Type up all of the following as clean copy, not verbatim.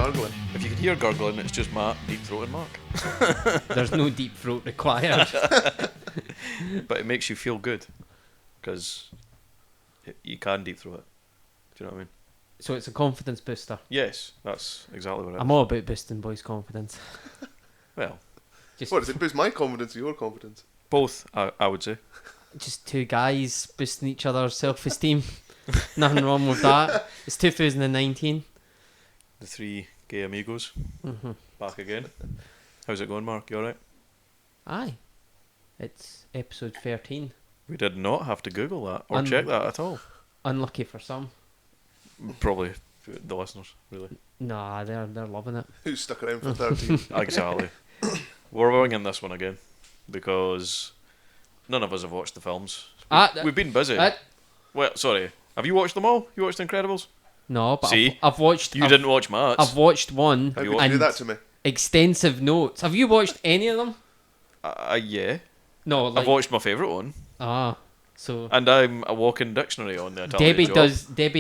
gargling. If you can hear gurgling, it's just Matt deep-throating Mark. There's no deep throat required. But it makes you feel good, because you can deep-throat it. Do you know what I mean? So it's a confidence booster. Yes, that's exactly what it is. I'm all about boosting boys' confidence. Well, Just, What, does it boost my confidence or your confidence? both, I would say. just two guys boosting each other's self-esteem. Nothing wrong with that. It's 2019. The three gay amigos, Mm-hmm. back again. How's it going, Mark? You alright? Aye. It's episode 13. We did not have to Google that, or check that at all. Unlucky for some. Probably the listeners, really. Nah, they're loving it. Who's stuck around for 13? Exactly. We're winging this one again, because none of us have watched the films. We've been busy. Well, sorry. Have you watched them all? You watched The Incredibles? No, but See? I've watched... You didn't watch Matt's. I've watched one. How could you do that to me? Extensive notes. Have you watched any of them? Yeah. No, like... I've watched my favourite one. Ah, so... And I'm a walking dictionary on the Italian Debbie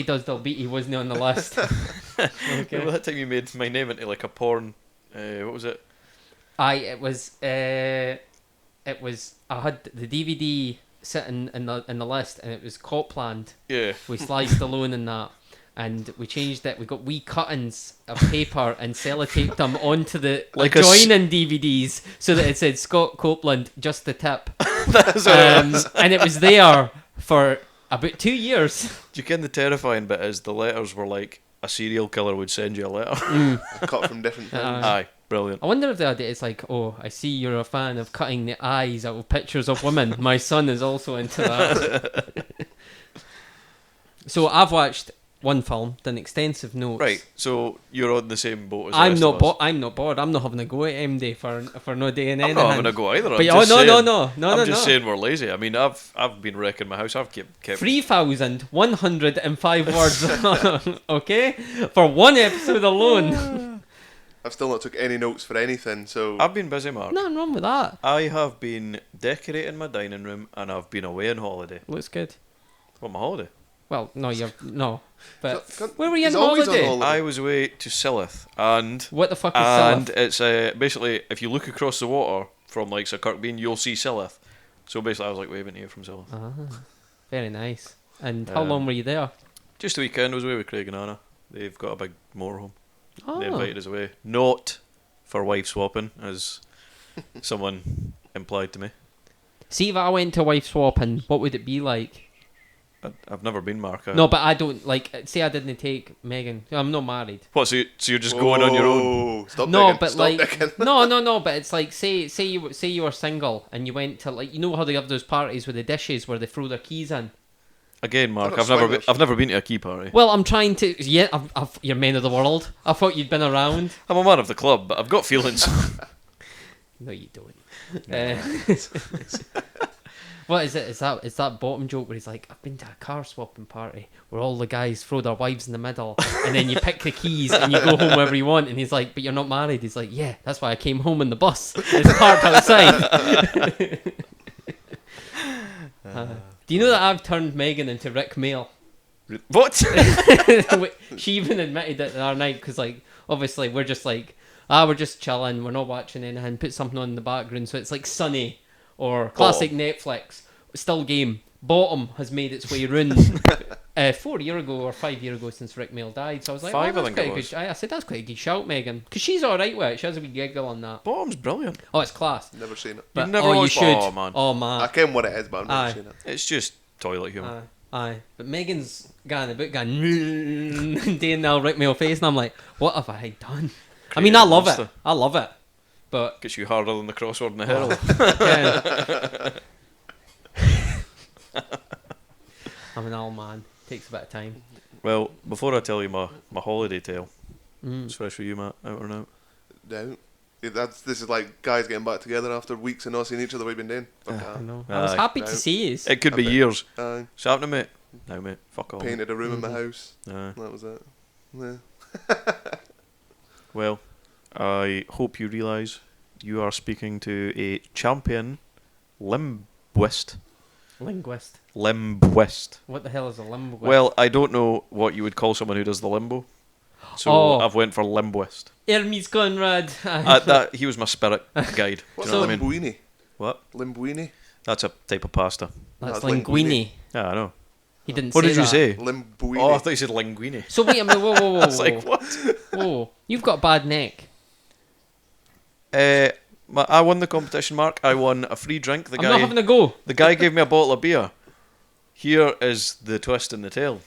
does Delbeaty wasn't on the list. Okay. Remember that time you made my name into like a porn... what was it? It was... I had the DVD sitting in the list, and it was Copland. Yeah. We sliced alone in that, and we changed it. We got wee cuttings of paper and sellotaped them onto the Like adjoining DVDs so that it said Scott Copeland, just the tip. That's what it was. And it was there for about 2 years. Do you ken the terrifying bit is the letters were like a serial killer would send you a letter. Cut from different things. Aye, brilliant. I wonder if the idea is like, oh, I see you're a fan of cutting the eyes out of pictures of women. My son is also into that. So I've watched one film, done extensive notes. Right, so you're on the same boat as the I'm rest not of us. I'm not bored. I'm not having a go at MD for no day in I'm anything. not having a go either. But I'm just saying, I'm just no. saying we're lazy. I mean, I've been wrecking my house. I've kept 3,105 words. Okay, for one episode alone. I've still not took any notes for anything, so... I've been busy, Mark. Nothing wrong with that. I have been decorating my dining room, and I've been away on holiday. Looks good. What, my holiday? Well, no. But So- where were you on he's always on holiday? holiday. I was away to Sillith, and What the fuck is and Sillith? it's basically if you look across the water from like Sir Kirkbean, you'll see Sillith. So basically, I was like waving here from Sillith. Ah, very nice. And how Um, long were you there? Just a weekend. I was away with Craig and Anna. They've got a big motorhome. Oh, They invited us away, not for wife swapping, as someone implied to me. see if I went to wife swapping, what would it be like? I've never been, Mark. No, but I don't like. Say I didn't take Megan. I'm not married. What? So you're just going on your own? Whoa, Stop No, digging, but stop like digging. no. But it's like say you were single and you went to like, you know how they have those parties with the dishes where they throw their keys in. Again, Mark. They're not I've never been to a key party. Well, I'm trying to. Yeah, you're men of the world. I thought you'd been around. I'm a man of the club, but I've got feelings. No, you don't. What is it? Is that bottom joke where he's like, I've been to a car swapping party where all the guys throw their wives in the middle and then you pick the keys and you go home wherever you want, and he's like, but you're not married. He's like, yeah, that's why I came home in the bus. It's parked outside. Do you know that I've turned Megan into Rick Mail? What? She even admitted it the other night because, like, obviously we're just like, we're just chilling, we're not watching anything, put something on in the background, so it's like Sunny or classic Netflix, still game. Bottom has made its way round 4 years ago or 5 years ago since Rick Mail died, so I was like, Five, I that's think quite it a was. good. I said that's quite a good shout, Megan, because she's all right with it. She has a wee giggle on that. Bottom's brilliant. Oh, it's class. Never seen it. But, never you watched- should. Oh, man. Oh man. I ken what it is, but I've never Aye. seen it. It's just toilet humour. Aye. But Megan's going about going doing the Rick Mail face, and I'm like, what have I done? I mean, I love it. monster. I love it. But Gets you harder than the crossword and the Herald. yeah. I'm an old man. Takes a bit of time. Well, before I tell you my holiday tale, Mm. it's fresh for you, Matt, out or out. No. This is like guys getting back together after weeks of not seeing each other. What have you been doing? Fuck I that. know. I was Aye. happy to No. see you. It could be bet. years. Aye. It's happening, mate. No, mate. Fuck off. Painted a room in my Mhm. house. Aye. That was it. Yeah. Well, I hope you realise you are speaking to a champion linguist. Linguist. Linguist. What the hell is a linguist? Well, I don't know what you would call someone who does the limbo. So I've went for limboist. Hermes Conrad. He was my spirit guide. What's Do you know what I mean? linguine? What? Linguine? That's a type of pasta. That's That's linguine. Yeah, I know. He didn't What say did you that. say? Linguine. Oh, I thought you said linguine. So wait a minute, whoa. I was like, what? Whoa, you've got a bad neck. I won the competition, Mark. I won a free drink. I'm not having a go. The guy gave me a bottle of beer. Here is the twist in the tale.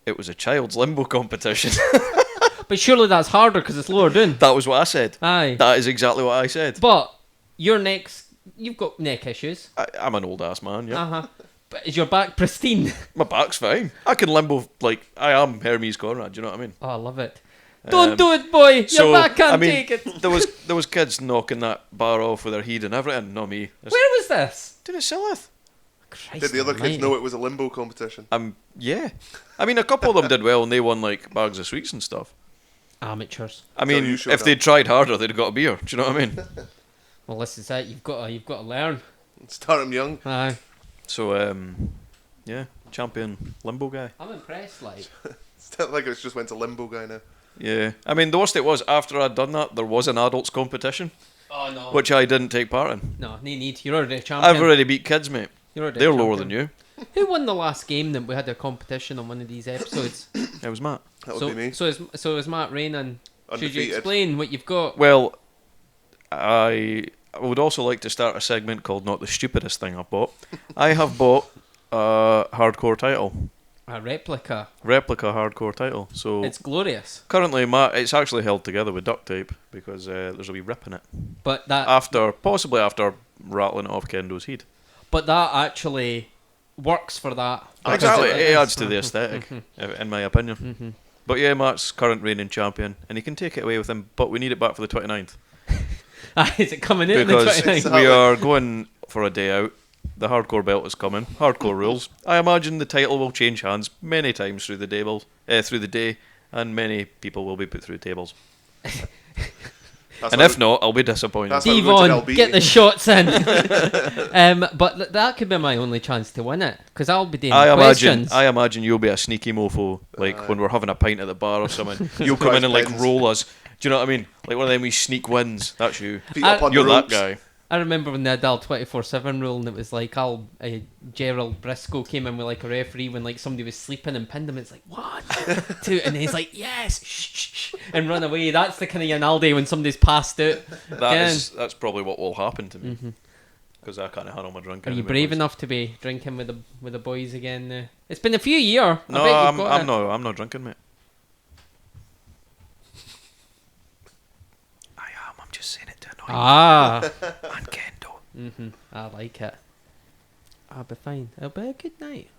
It was a child's limbo competition. But surely that's harder because it's lower down. That was what I said. Aye. That is exactly what I said. But your neck's... You've got neck issues. I'm an old ass man, yeah. Uh-huh. But is your back pristine? My back's fine. I can limbo, like, I am Hermes Conrad, do you know what I mean? Oh, I love it. Don't do it, boy! Your back can't take it! There was kids knocking that bar off with their head and everything, not me. Where was this? Did it Silith? Christ Did the other almighty. kids know it was a limbo competition? Yeah. I mean, a couple of them did well and they won, like, bags of sweets and stuff. Amateurs. I mean, you showed if they'd up. tried harder, they'd have got a beer. Do you know what I mean? Well, this is it. You've got to learn. Start them young. Aye. So, yeah, champion limbo guy. I'm impressed, like. It's not like it's just went to limbo guy now. Yeah. I mean, the worst it was, after I'd done that, there was an adults competition, Oh, no. which I didn't take part in. No, no need. You're already a champion. I've already beat kids, mate. You're already a They're lower champion. than you. Who won the last game that we had a competition on one of these episodes? It was Matt. That would be me. So is Matt reigning? Should you Undefeated. explain what you've got? Well, I would also like to start a segment called Not the Stupidest Thing I've Bought. I have bought a hardcore title. A replica. Replica hardcore title. So It's glorious. currently, it's actually held together with duct tape because there's a wee rip in it. But that Possibly after rattling it off Kendo's head. that actually works for that. because Exactly, it it is- adds to the aesthetic, in my opinion. But yeah, Matt's current reigning champion, and he can take it away with him, but we need it back for the 29th. Is it coming in on the Because 29th? we are going for a day out. The hardcore belt is coming. Hardcore rules. I imagine the title will change hands many times through the day, and many people will be put through tables. That's And how if not, I'll be disappointed. That's how we go to Devon, LB. get the shots in. But that could be my only chance to win it, because I'll be doing questions. I imagine you'll be a sneaky mofo, like when we're having a pint at the bar or something. You'll come in and like Surprise roll us. Do you know what I mean? Like one of them wee sneak wins. That's you. Feet up on You're the that ropes. guy. I remember when they had the 24/7 rule, and it was like Gerald Briscoe came in with like a referee when like somebody was sleeping and pinned him. It's like 1, 2, and he's like yes, shh, and run away. That's the kind of Yanaldi when somebody's passed out. That's probably what will happen to me because I can't handle my drink. Are you anymore, brave boys. enough to be drinking with the boys again? Now? It's been a few years. No, I'm not drinking, mate. I am. I'm just saying it to annoy and Kendo. I like it. I'll be fine. It'll be a good night.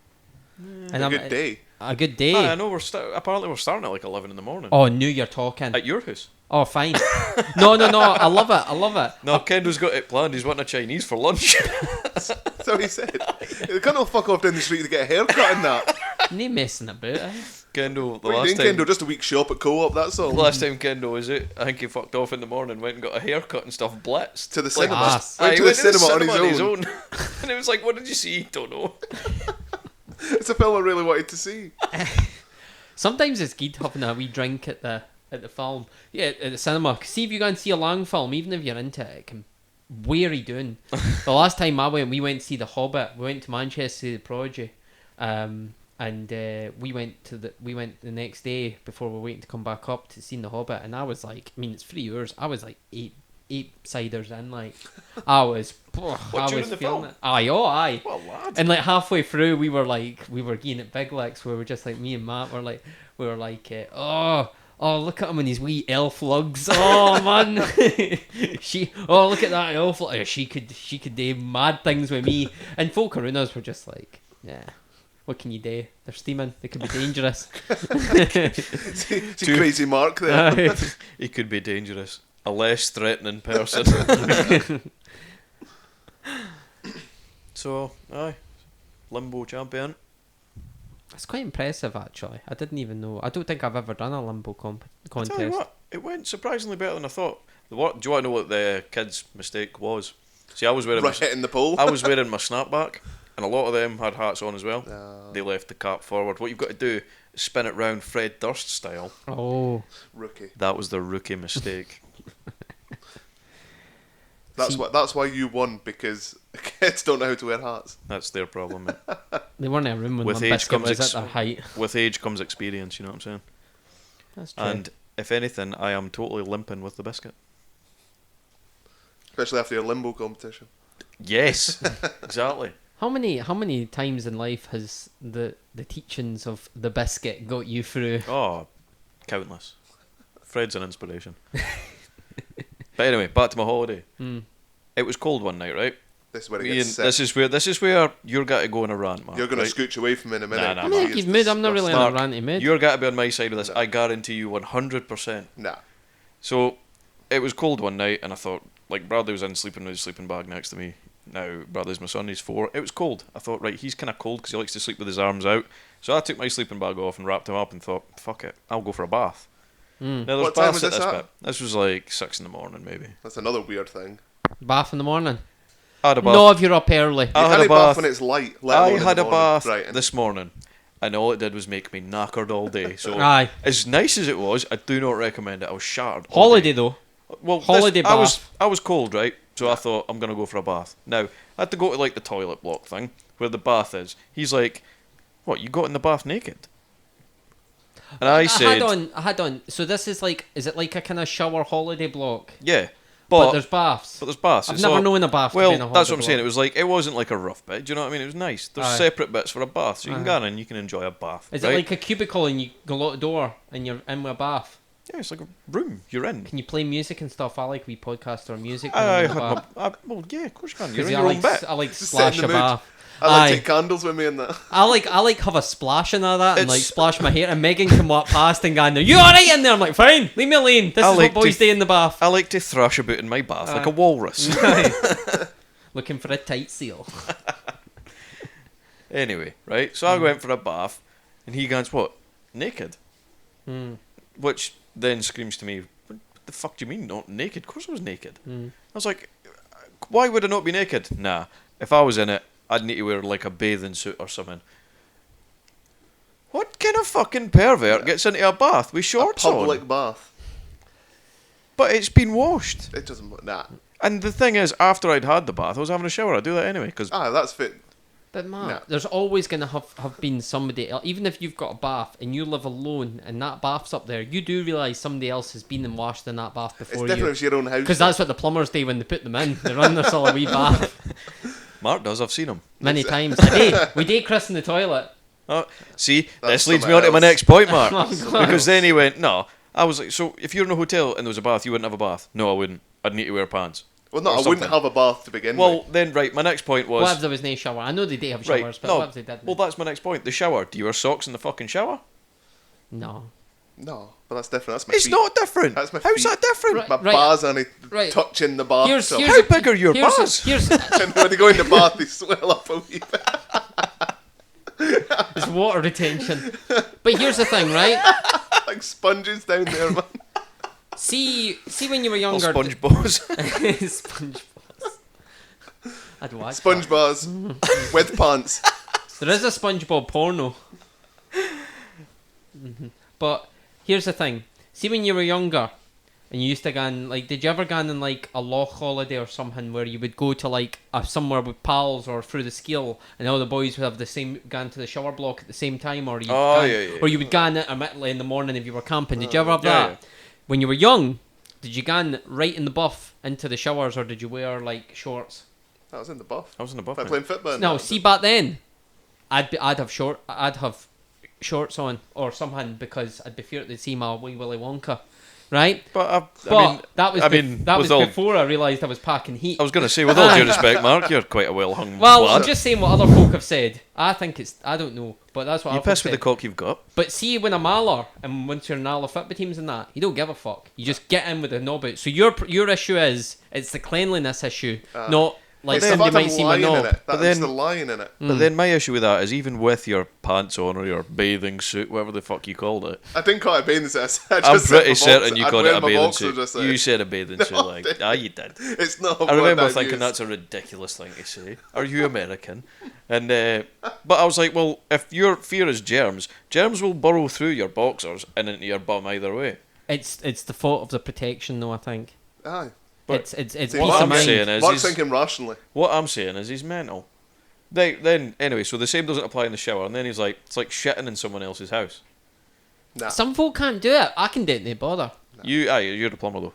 A good day. A good day. I know apparently we're starting at like 11 in the morning. Oh, new you're talking. At your house? Oh, fine. No. I love it. No, Kendo's got it planned. He's wanting a Chinese for lunch. That's what he said. They can't all fuck off down the street to get a haircut and that. No messing about. Eh? Kendo, the What are last you time, doing, Kendo? Just a week shop at Co-op, that's all. the last time Kendo was out, I think he fucked off in the morning, went and got a haircut and stuff, blitzed. To the Like, cinema. ass. Went Aye, to he the cinema on his on own. And it was like, what did you see? Don't know. It's a film I really wanted to see. Sometimes it's good having a wee drink at the film. Yeah, at the cinema. 'Cause see if you go and see a long film, even if you're into it, it can weary doing. The last time we went to see The Hobbit. We went to Manchester to see the Prodigy, and we went the next day before we were waiting to come back up to see The Hobbit, and I was like, I mean, it's 3 hours. I was like eight ciders in, like I was during the feeling film? it. Aye. Well, lad. And like halfway through, we were getting at Big Licks, where we were just like me and Matt were like, oh, look at him in his wee elf lugs. Oh man, look at that elf. She could do mad things with me. And folk around us were just like, yeah, what can you do? They're steaming. They could be dangerous. See crazy Mark there. He could be dangerous. A less threatening person. So, aye. Limbo champion. It's quite impressive, actually. I didn't even know. I don't think I've ever done a limbo I contest. tell you what, it went surprisingly better than I thought. Do you want to know what the kid's mistake was? See, I was wearing Right hitting the pole. I was wearing my snapback, And a lot of them had hats on as well. No. They left the cap forward. What you've got to do is spin it round Fred Durst style. Oh. Rookie. That was the rookie mistake. That's why you won, because kids don't know how to wear hats. That's their problem, mate. They weren't in a room when With Limp age Bizkit comes was at their height. With age comes experience, you know what I'm saying? That's true. And if anything, I am totally limping with the biscuit. Especially after your limbo competition. Yes, exactly. How many times in life has the teachings of the biscuit got you through? Oh, countless. Fred's an inspiration. But anyway, back to my holiday. It was cold one night, right? This is where it Ian, gets sick. this is where you're going to go on a rant, man. You're going right? to scooch away from me in a minute. Nah, I mean, he's mood. I'm not really in a Mark, ranty mood. You're going to be on my side of this. I guarantee you 100%. Nah. So, it was cold one night, and I thought, like, Bradley was in sleeping with his sleeping bag next to me. Now, Bradley's my son, he's 4. It was cold. I thought, right, he's kind of cold because he likes to sleep with his arms out. So I took my sleeping bag off and wrapped him up and thought, fuck it, I'll go for a bath. Now, there's What time baths was this at this at? bit. This was like 6 in the morning, maybe. That's another weird thing. Bath in the morning. I had a bath. No, if you're up early. I You had can't a bath bath. when it's light. let I alone in had the a morning. bath Right. this morning, and all it did was make me knackered all day. So, Aye. as nice as it was, I do not recommend it. I was shattered. all Holiday day. though. Well, Holiday bath. I was cold, right? So I thought I'm gonna go for a bath. Now I had to go to like the toilet block thing where the bath is. He's like, "What? You got in the bath naked?" And I said, I had on. So this is like, is it like a kind of shower holiday block? "Yeah, But there's baths. But there's baths. I've It's never all- known a bath. Well, to be in a that's what I'm holiday saying. It block. was like it wasn't like a rough bed. Do you know what I mean? It was nice. There's Aye. separate bits for a bath, so you can Aye. go in and you can enjoy a bath. Is right? it like a cubicle and you go out the door and you're in with a bath? Yeah, it's like a room. You're in. Can you play music and stuff? I like we podcast or music. when I I'm in had the my. bath. Well, yeah, of course you can. You're 'Cause in I your own like bit. I like Just splash set a in the mood. bath. I like Aye. take candles with me in that. I like have a splash in all that and like It's- splash my hair and Megan come up past and going, "You alright in there?" I'm like, "Fine, leave me alone. This I is like what boys to- do in the bath." I like to thrash about in my bath like a Aye. walrus. Looking for a tight seal. Anyway, right? So I went for a bath, and he goes, "What? Naked?" Which then screams to me, "What the fuck do you mean not naked? Of course I was naked." I was like, "Why would I not be naked?" Nah, if I was in it, I'd need to wear like a bathing suit or something. What kind of fucking pervert gets into a bath with shorts Public on? bath. But it's been washed. It doesn't. Nah. And the thing is, after I'd had the bath, I was having a shower. I'd do that anyway, because That's fit. But Matt, No. there's always going to have been somebody else. Even if you've got a bath and you live alone and that bath's up there, you do realise somebody else has been and washed in that bath It's before different you. if it's your own house. Because that's what the plumbers do when they put them in. They run their solid wee bath Mark does. I've seen him. many times. We did Chris in the toilet. Oh, see, That's this leads me something on to my else. next point, Mark. Oh, God. Because then he went, no. I was like, so if you're in a hotel and there was a bath, you wouldn't have a bath? No, I wouldn't. I'd need to wear pants. Well, no, or I wouldn't something. have a bath to begin Well, with. then, right, my next point was... What if there was no shower? I know they do have showers, right, but no, what if they didn't? well, that's my next point. The shower. Do you wear socks in the fucking shower? No. No, but that's different. That's my It's feet. not different. That's my How's feet. that different? Right. My bars and Right. touching the bath. Here's How big are your here's, bars? Here's And when they go in the bath, they swell up a wee bit. it's water retention. But here's the thing, right? Like sponges down there, man. See when you were Little younger. sponge balls. Sponge balls. I'd watch Sponge bars with pants. that. There is a SpongeBob porno. But here's the thing. See when you were younger and you used to go on, like, did you ever go on like a loch holiday or something where you would go to like somewhere with pals or through the skill and all the boys would have the same gone to the shower block at the same time, or you or you would go on intermittently in the morning if you were camping? Did you ever have yeah, that? When you were young, did you go on right in the buff into the showers, or did you wear like shorts? That was in the buff. I was in the buff. Like mate. playing football. No, see back then, I'd have shorts on or something because I'd be feared they'd see my wee Willy Wonka, right? But that was before I realised I was packing heat. I was going to say, with all due respect, Mark, you're quite a well-hung Well, lad. I'm just saying what other folk have said. I don't know, but that's what You other folk piss with the said. cock you've got. But see, when I'm Aller and once you're in Aller football teams and that, you don't give a fuck. You just get in with the knob out. So your issue is it's the cleanliness issue, not like It's the somebody fact might I'm see my lying in knob. it. But That's then- the lying in it. But then my issue with that is even with your pants on or your bathing suit, whatever the fuck you called it. I didn't call it a bathing suit. I I'm just said pretty my certain boxer- you I'd called wear it a my bathing boxer suit. just like- You said a bathing suit, like, you did. It's not. I a word remember I'd thinking use. that's a ridiculous thing to say. Are you American? And but I was like, well, if your fear is germs will burrow through your boxers and into your bum either way. It's the fault of the protection, though. I think Aye. But it's See, peace what of I'm mind. saying is, Mark's thinking rationally. what I'm saying is he's mental. Then anyway, so the same doesn't apply in the shower, and then he's like, it's like shitting in someone else's house. Nah. Some folk can't do it. I can do it, no bother. You're the plumber though.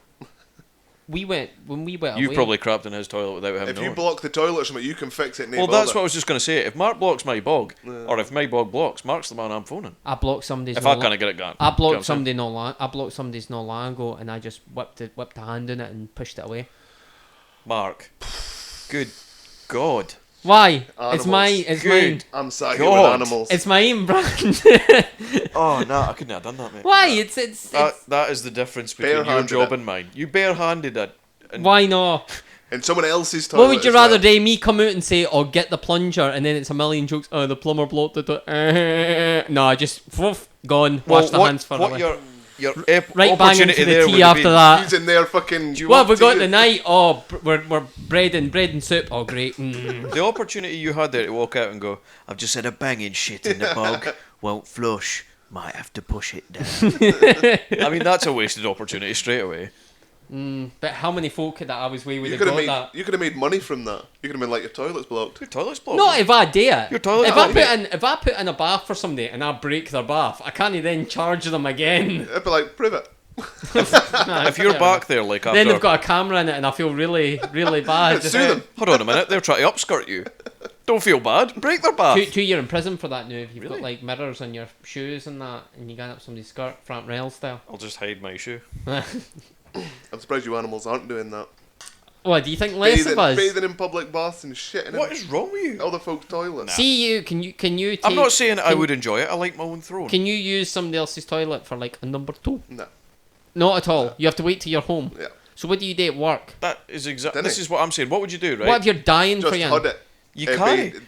When we went You've away. probably crapped in his toilet without him If you knowing. block the toilet or something, you can fix it. Well, that's what I was just going to say. If Mark blocks my bog, or if my bog blocks, Mark's the man I'm phoning. I blocked somebody's. If not I can't get it gone. I Do you know what I'm blocked saying? somebody not long. I blocked somebody's not long ago, and I just whipped a hand in it and pushed it away. Mark, good God. Why? Animals. It's Good. mine. I'm sat here God. with animals. It's my own brand. Oh no, I couldn't have done that, mate. Why? It's That is the difference between your Barehanded job it. and mine. You barehanded it. And why not? In someone else's toilet. What would you as rather well. do? Me come out and say, "Oh, get the plunger," and then it's a million jokes. Oh, the plumber blocked it. No, I just gone. Wash the hands for what the your right bang opportunity into there the would tea have after been- that. He's in there fucking. What have we got tea- tonight? Oh, we're bread and soup. Oh, great. The opportunity you had there to walk out and go, I've just had a banging shit in the bog, won't flush, might have to push it down. I mean, that's a wasted opportunity straight away. But how many folk that I was way would You have could have got made. that? You could have made money from that. You could have been like your toilet's blocked. Your toilet's blocked. Not if I do it. Your toilet If I blocked. if I put in a bath for somebody and I break their bath, I can't then charge them again. It'd be like prove it. If you're back there, like after... Then they've got a camera in it, and I feel really, really bad. Sue them. Hold on a minute, they're trying to upskirt you. Don't feel bad. Break their bath. 2 year in prison for that now. If you've Really? got like mirrors on your shoes and that, and you got up somebody's skirt, Frank Rail style. I'll just hide my shoe. I'm surprised you animals aren't doing that. What do you think less of us? Bathing in public baths and shitting What in is wrong with you? other folks' toilets. See you? Can you? Take, I'm not saying I can- would enjoy it. I like my own throne. Can you use somebody else's toilet for like a number 2? No. Not at all. You have to wait till you're home. Yeah. So what do you do at work? That is exactly. Didn't This he? is what I'm saying. What would you do, right? What if you're dying Just for you? hud it. You It'd can't. be-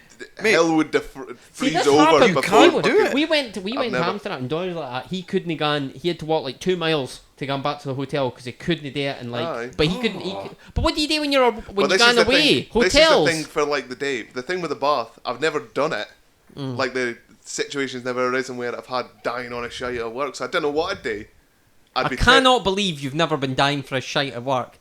Mate. Hell would See, freeze this over happened. before. can't do it. We went to never. Amsterdam and Doyle like that. He couldn't have gone. He had to walk like 2 miles to go back to the hotel because he couldn't do it and like. Aye. But he couldn't. But what do you do when you're But you're this is going the away? thing. This is the Hotels. thing for like the day. The thing with the bath, I've never done it. Like the situation's never arisen where I've had dying on a shite at work, so I don't know what I'd do. I cannot believe you've never been dying for a shite at work.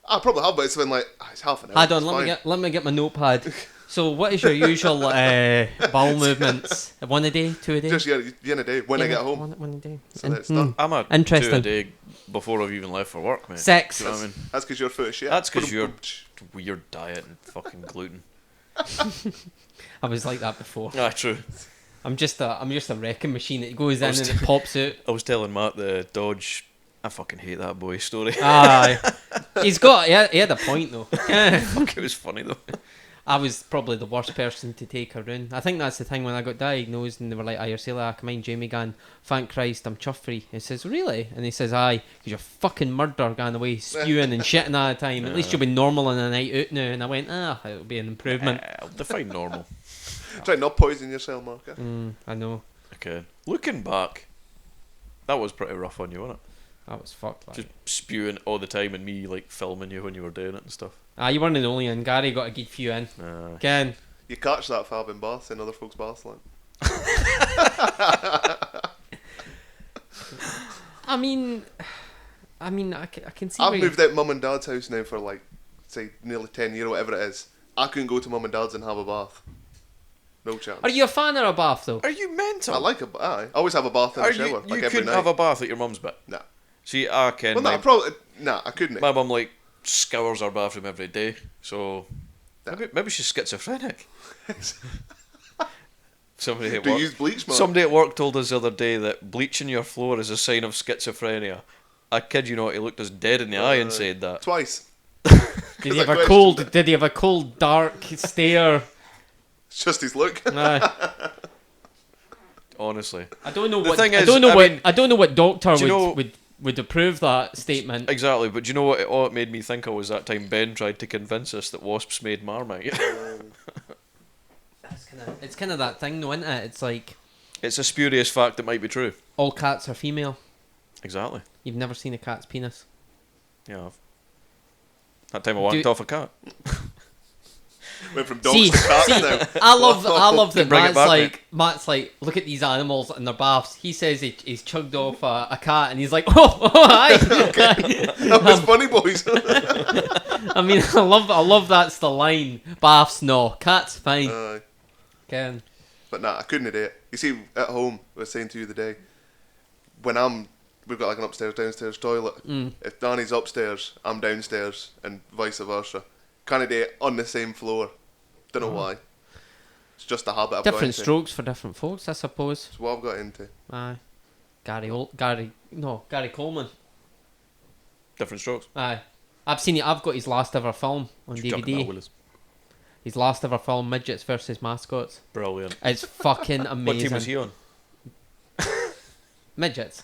I probably have, but it's been like it's half an hour. Hold on, it's let fine. me get my notepad. So, what is your usual bowel movements? 1 a day, 2 a day? Just yeah, in a day when I get home. One a day. So that's done. I'm a Interesting. 2 a day before I've even left for work, mate. Sex. Do you know what I mean? That's because you're full of shit. That's because you're weird diet and fucking gluten. I was like that before. Ah, true. I'm just a wrecking machine. It goes in and it pops out. I was telling Matt the Dodge. I fucking hate that boy story. Aye. He had a point though. Fuck, it was funny though. I was probably the worst person to take her in. I think that's the thing when I got diagnosed and they were like, you're celiac. Mind Jamie going, thank Christ, I'm chuff free. He says, really? And he says, aye, because you're fucking murder going away, spewing and shitting all the time. At least you'll be normal on a night out now. And I went, it'll be an improvement. I'll define normal. Try not poison yourself, Mark. Yeah? I know. Okay. Looking back, that was pretty rough on you, wasn't it? That was fucked. Like. Just spewing all the time and me like filming you when you were doing it and stuff. You weren't the only one. Gary got a good few in. Again. You catch that fab in baths in other folks' baths, like. I mean, I can see. I've where moved out mum and dad's house now for like, say, nearly 10 years or whatever it is. I couldn't go to mum and dad's and have a bath. No chance. Are you a fan of a bath though? Are you mental? I like a bath. I always have a bath in Are the shower. you like every couldn't night. have a bath at your mum's bit? Nah. See, I can. Well, no, my, probably. Nah, I couldn't. my mum like scours our bathroom every day, so Nah. maybe she's schizophrenic. Somebody at Do you work. use bleach, Mark? Somebody at work told us the other day that bleaching your floor is a sign of schizophrenia. I kid you not, he looked us dead in the eye and said that. Twice. Did he I have a questioned cold? it. Did he have a cold, dark stare? It's just his look. Nah. Honestly. I don't know The what. thing I is, don't know I what. mean, I don't know what doctor do you know- would would approve that statement. Exactly, but do you know what it made me think of was that time Ben tried to convince us that wasps made Marmite. It's kind of that thing, though, isn't it? It's like It's a spurious fact that might be true. all cats are female. Exactly. You've never seen a cat's penis. Yeah, that time I whacked off a cat. Went from dogs to cats now. I love that Bring it Matt's like, look at these animals and their baths. He says he's chugged off a cat, and he's like, oh hi. That was funny, boys. I mean, I love that's the line. Baths, no. Cats, fine. Ken. But nah, I couldn't do it. You see, at home, I was saying to you the day, we've got like an upstairs, downstairs toilet. If Danny's upstairs, I'm downstairs, and vice versa. Can't do it on the same floor. Don't know why. It's just a habit I've got into. Different strokes for different folks, I suppose. It's what I've got into. Aye. Gary Coleman. Different strokes. Aye. I've seen it. I've got his last ever film on DVD. His last ever film, Midgets versus Mascots. Brilliant. It's fucking amazing. What team was he on? Midgets.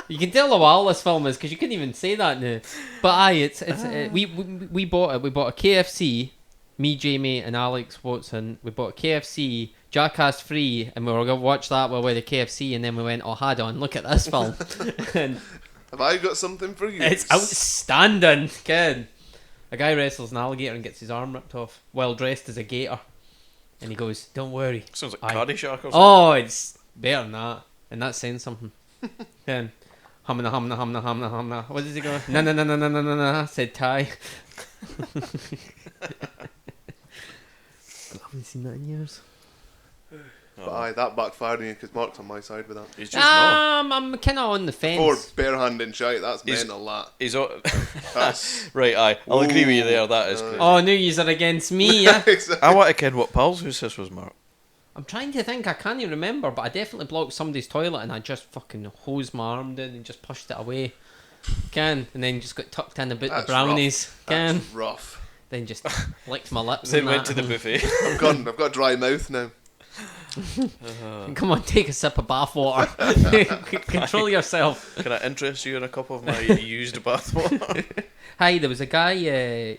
You can tell how old this film is because you couldn't even say that now. But aye, we bought it. We bought a KFC. Me, Jamie, and Alex Watson. We bought a KFC. Jackass free, and we were going to watch that while we had the KFC, and then we went, oh, hold on, look at this film. And have I got something for you? it's outstanding, kid. A guy wrestles an alligator and gets his arm ripped off while dressed as a gator. And he goes, don't worry. Sounds like Caddyshack or something. Oh, it's better than that. And that's saying something. Then, humna, humna, humna, humna, humna. What does he go? Na na na na na na na na, said Ty. I haven't seen that in years. But aye, that backfired on you because Mark's on my side with that. He's just not. I'm kind of on the fence. Or barehanding shite, that's mental, that. He's all... That's... Right, aye. I'll agree with you there, that is crazy. Oh, no, yous are against me, yeah? I want to kid what Pal's who this was, Mark. I'm trying to think, I can't even remember, but I definitely blocked somebody's toilet and I just fucking hosed my arm down and just pushed it away. And then just got tucked in about the brownies. That's rough. Then just licked my lips. Then went to the buffet. I've got dry mouth now. Come on, take a sip of bath water. Control yourself. Can I interest you in a cup of my used bath water? Hi, there was a guy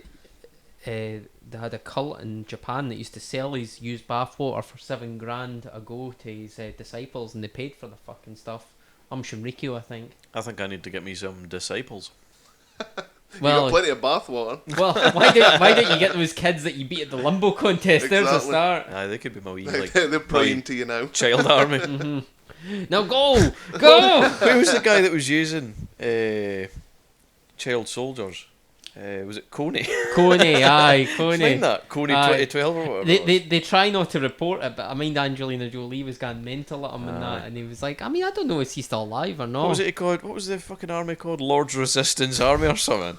that had a cult in Japan that used to sell his used bath water for $7,000 ago to his disciples, and they paid for the fucking stuff. Shinrikyo, I think. I think I need to get me some disciples. Well, you got plenty of bath water. Well, why don't you get those kids that you beat at the limbo contest? Exactly. There's a start. Aye, they could be my wee, they're praying to you now. Child army. Mm-hmm. Now go! Who was the guy that was using child soldiers? Was it Coney? Coney, aye, Coney. Find that Coney 2012 or whatever. They try not to report it, but I mind Angelina Jolie was going mental at him and that, and he was like, I mean, I don't know if he's still alive or not. What was it called? What was the fucking army called? Lord's Resistance Army or something?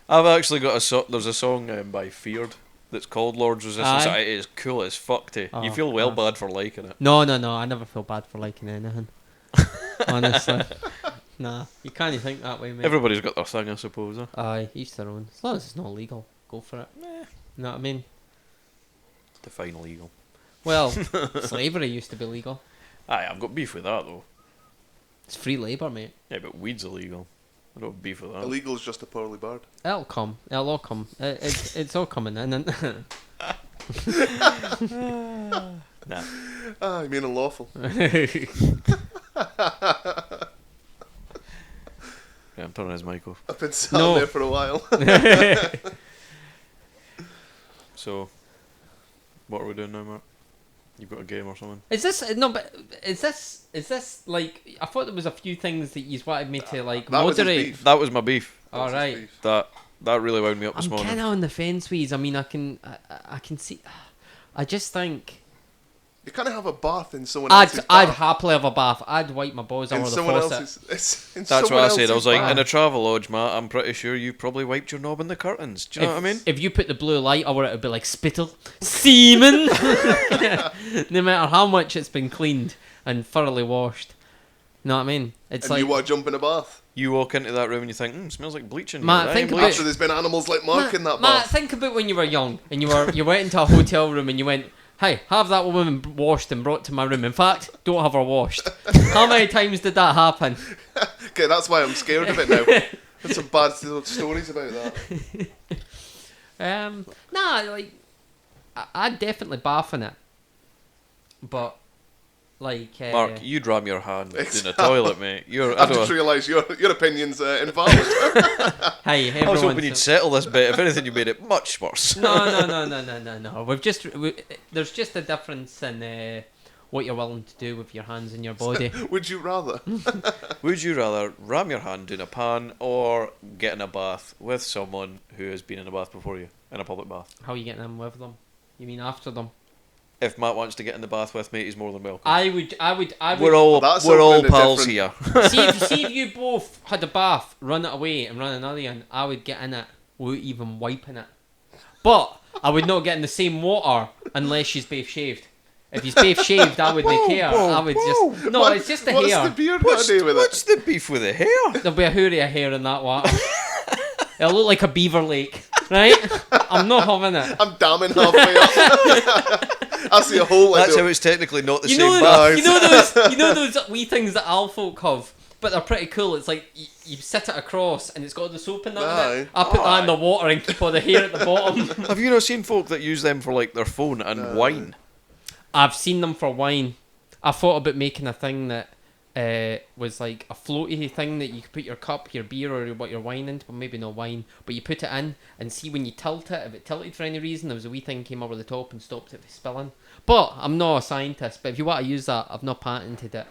I've actually got there's a song by Feared that's called Lord's Resistance. Aye. It is cool as fuck to. You feel bad for liking it. No, I never feel bad for liking anything. Honestly. Nah, you can't think that way, mate. Everybody's got their thing, I suppose. Huh? Aye, each their own. As long as it's not illegal, go for it. You know what I mean? Define illegal. Well, slavery used to be legal. Aye, I've got beef with that though. It's free labour, mate. Yeah, but weed's illegal. I don't have beef with that. Illegal is just a poorly bird. It'll come. It'll all come. It's all coming in. And Nah. You mean unlawful? Yeah, I'm turning his mic off. I've been sat there for a while. So, what are we doing now, Mark? You've got a game or something? Is this like? I thought there was a few things that you wanted me to like moderate. That was my beef. All right. That really wound me up this morning. I'm kind of on the fence with these. I mean, I can see. I just think. You kind of have a bath in someone else's bath. I'd happily have a bath. I'd wipe my balls over the faucet. That's what I said. I was like, in a travel lodge, Matt, I'm pretty sure you probably wiped your knob in the curtains. Do you know what I mean? If you put the blue light over it, it'd be like spittle. Semen! No matter how much it's been cleaned and thoroughly washed. You know what I mean? It's and you want to jump in a bath? You walk into that room and you think, smells like bleach in Matt, here. think about, after there's been animals like Mark in that bath. Matt, think about when you were young and you went into a hotel room and you went, hey, have that woman washed and brought to my room. In fact, don't have her washed. How many times did that happen? Okay, that's why I'm scared of it now. There's some bad stories about that. Nah, like I'd definitely bath in it, but like Mark, you'd ram your hand in a toilet, mate. I've just realised your opinion's invalid. Hey, I was hoping you'd settle this bit. If anything, you made it much worse. No. There's just a difference in what you're willing to do with your hands and your body. Would you rather? Would you rather ram your hand in a pan or get in a bath with someone who has been in a bath before you, in a public bath? How are you getting in with them? You mean after them? If Matt wants to get in the bath with me, he's more than welcome. I would. We're all pals different- here. see if you both had a bath, run it away and run another one, I would get in it without even wiping it. But I would not get in the same water unless she's both shaved. If he's both shaved, I wouldn't care. I would just... No, it's just the what's hair. the beard got to do with What's the beef with the hair? There'll be a hoorie of hair in that water. It'll look like a beaver lake, right? I'm not having it. I'm damming halfway up. I see a hole. That's how it's technically not the You same know, bath. you know those wee things that owl folk have, but they're pretty cool. It's like you sit it across and it's got the soap in that. Aye. I put that in the water and keep all the hair at the bottom. Have you not seen folk that use them for like their phone and wine? I've seen them for wine. I thought about making a thing that was like a floaty thing that you could put your cup, your beer, or what your wine into, but maybe no wine. But you put it in and see when you tilt it, if it tilted for any reason, there was a wee thing came over the top and stopped it from spilling. But I'm not a scientist. But if you want to use that, I've not patented it.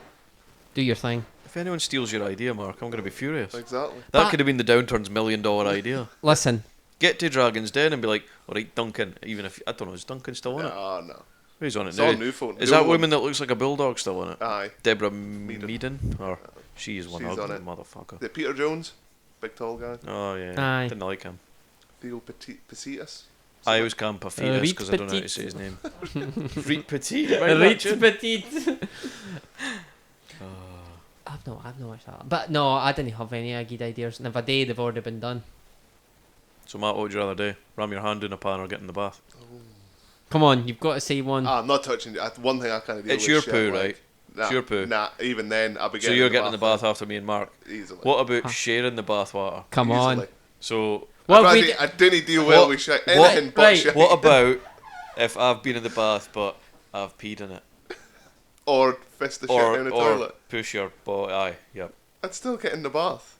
Do your thing. If anyone steals your idea, Mark, I'm going to be furious. Exactly. That could have been the Downturn's $1 million idea. Listen. Get to Dragon's Den and be like, alright, Duncan, even if... I don't know, is Duncan still on it? Oh, no. Who's on it It's now? on new phone. Is New that one. woman that looks like a bulldog still on it? Aye. Deborah Meaden? Or she is one She's ugly on it. motherfucker. The Peter Jones, big tall guy. Oh yeah, Aye. didn't like him. Theo Pacitas. I always call him Pafitas because I don't know how to say his name. Reet Petit. Right, Rich petite. I've not watched that. But no, I didn't have any good ideas. And if I did, they've already been done. So Matt, what would you rather do? Ram your hand in a pan or get in the bath? Come on, you've got to say one. I'm not touching it. One thing I kind of deal It's with your shit, poo, like, right? Nah, It's your poo. Nah, even then, I'll be So getting you're getting in the bath after me and Mark. easily. What about sharing the bath water? Come on. Easily. So Well, I didn't deal well What- with shit. what- Anything but right, shit. what about if I've been in the bath but I've peed in it? Or fist the shit down the Or toilet. push your body. Aye, yep. I'd still get in the bath.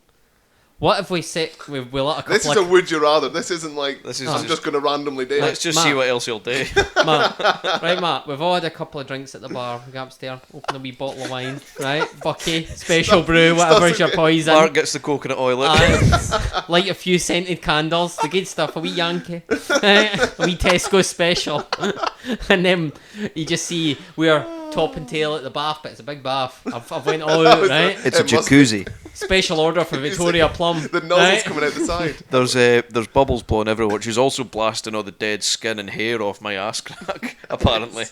What if we sit with we let a couple This is a would you rather. This isn't like This is I'm just going to randomly do Let's it. just Matt. see what else you'll do. Matt, we've all had a couple of drinks at the bar. We go upstairs, open a wee bottle of wine, right? Bucky, special brew, whatever's your poison. Mark gets the coconut oil out. Light a few scented candles, the good stuff, a wee Yankee, right? A wee Tesco special. And then you just see we're top and tail at the bath, but it's a big bath. I've went all out, right? It's a It must jacuzzi. Special order for Victoria Plum. The nozzle's right? coming out the side. There's bubbles blowing everywhere, which is also blasting all the dead skin and hair off my ass crack, apparently.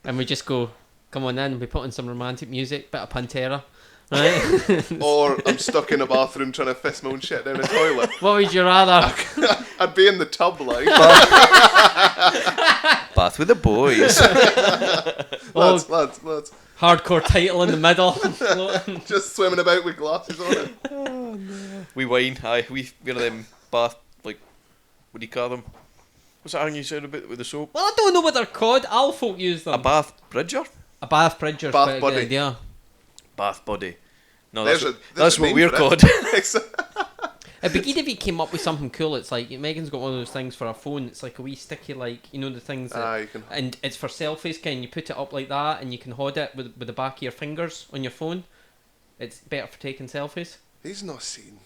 And we just go, come on in, we put on some romantic music, bit of Pantera, right? Or I'm stuck in a bathroom trying to fist my own shit down a toilet. What would you rather? I'd be in the tub like. Bath with the boys. lads. Hardcore title in the middle. Just swimming about with glasses on it. We wine, aye. We one of them bath, like, what do you call them? What's that thing you said about with the soap? Well, I don't know what they're called. All folk use them. A bath bridger? A bath bridger's Bath quite a buddy. good idea. Bath buddy. No, There's that's a what name we're for called. it. It'd be good if he came up with something cool. It's like Megan's got one of those things for her phone. It's like a wee sticky, like you know the things that, you can. and it's for selfies. Can you put it up like that, and you can hold it with the back of your fingers on your phone. It's better for taking selfies. He's not seen.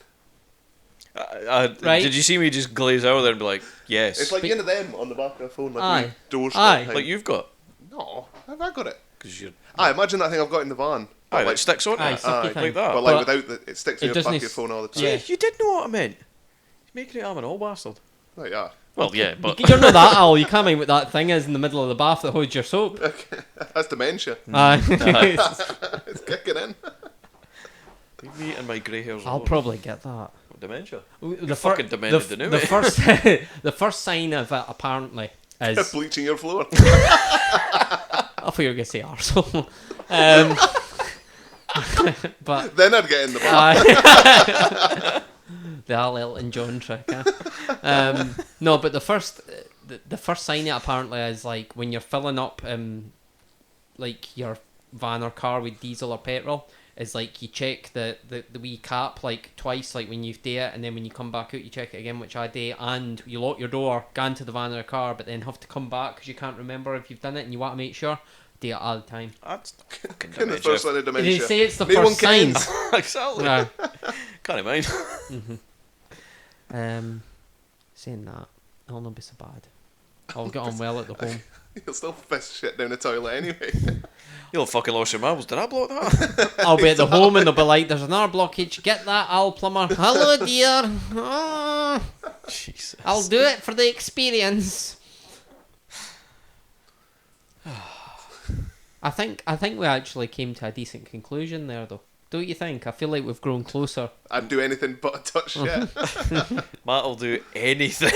Right. Did you see me just glaze over there and be like, yes? It's like you know them on the back of the phone, like Aye. wee doors. Aye. thing. like you've got. No, have I got it? Because you're. Aye, imagine that thing I've got in the van. But Aye, like sticks on Aye, it. sucky Aye. thing. Like that. But like But without the, it sticks it in the back of doesn't your phone all the time. Yeah. You did know what I meant. You're making it I'm an old bastard. Like, yeah. Well, yeah, but You're not that old. You can't mind what that thing is in the middle of the bath that holds your soap. That's dementia. Aye. It's kicking in. leave me and my grey hairs I'll alone. probably get that. Dementia. The fucking demented the new the way. first the first sign of it apparently is Bleaching your floor. I thought you were gonna say arsehole. But Then I'd get in the bath. the Al Elton John trick. Huh? No, but the first sign it apparently is like when you're filling up like your van or car with diesel or petrol, is like you check the wee cap like twice, like when you do it, and then when you come back out you check it again, which I do, and you lock your door, go into the van or car, but then have to come back because you can't remember if you've done it, and you want to make sure. Do it all the time. That's fucking In the first line of Did dementia. you say it's the No one first sign? cares. Exactly. No. Can't mind. Saying that, I'll not be so bad. I'll get on well at the home. You'll still fist shit down the toilet anyway. You'll fucking lost your marbles. Did I block that? I'll be at the home and they'll be like, "There's another blockage. Get that, Al plumber." "Hello, dear. Oh, Jesus. I'll do it for the experience." I think we actually came to a decent conclusion there, though. Don't you think? I feel like we've grown closer. I'd do anything but touch shit. Matt'll do anything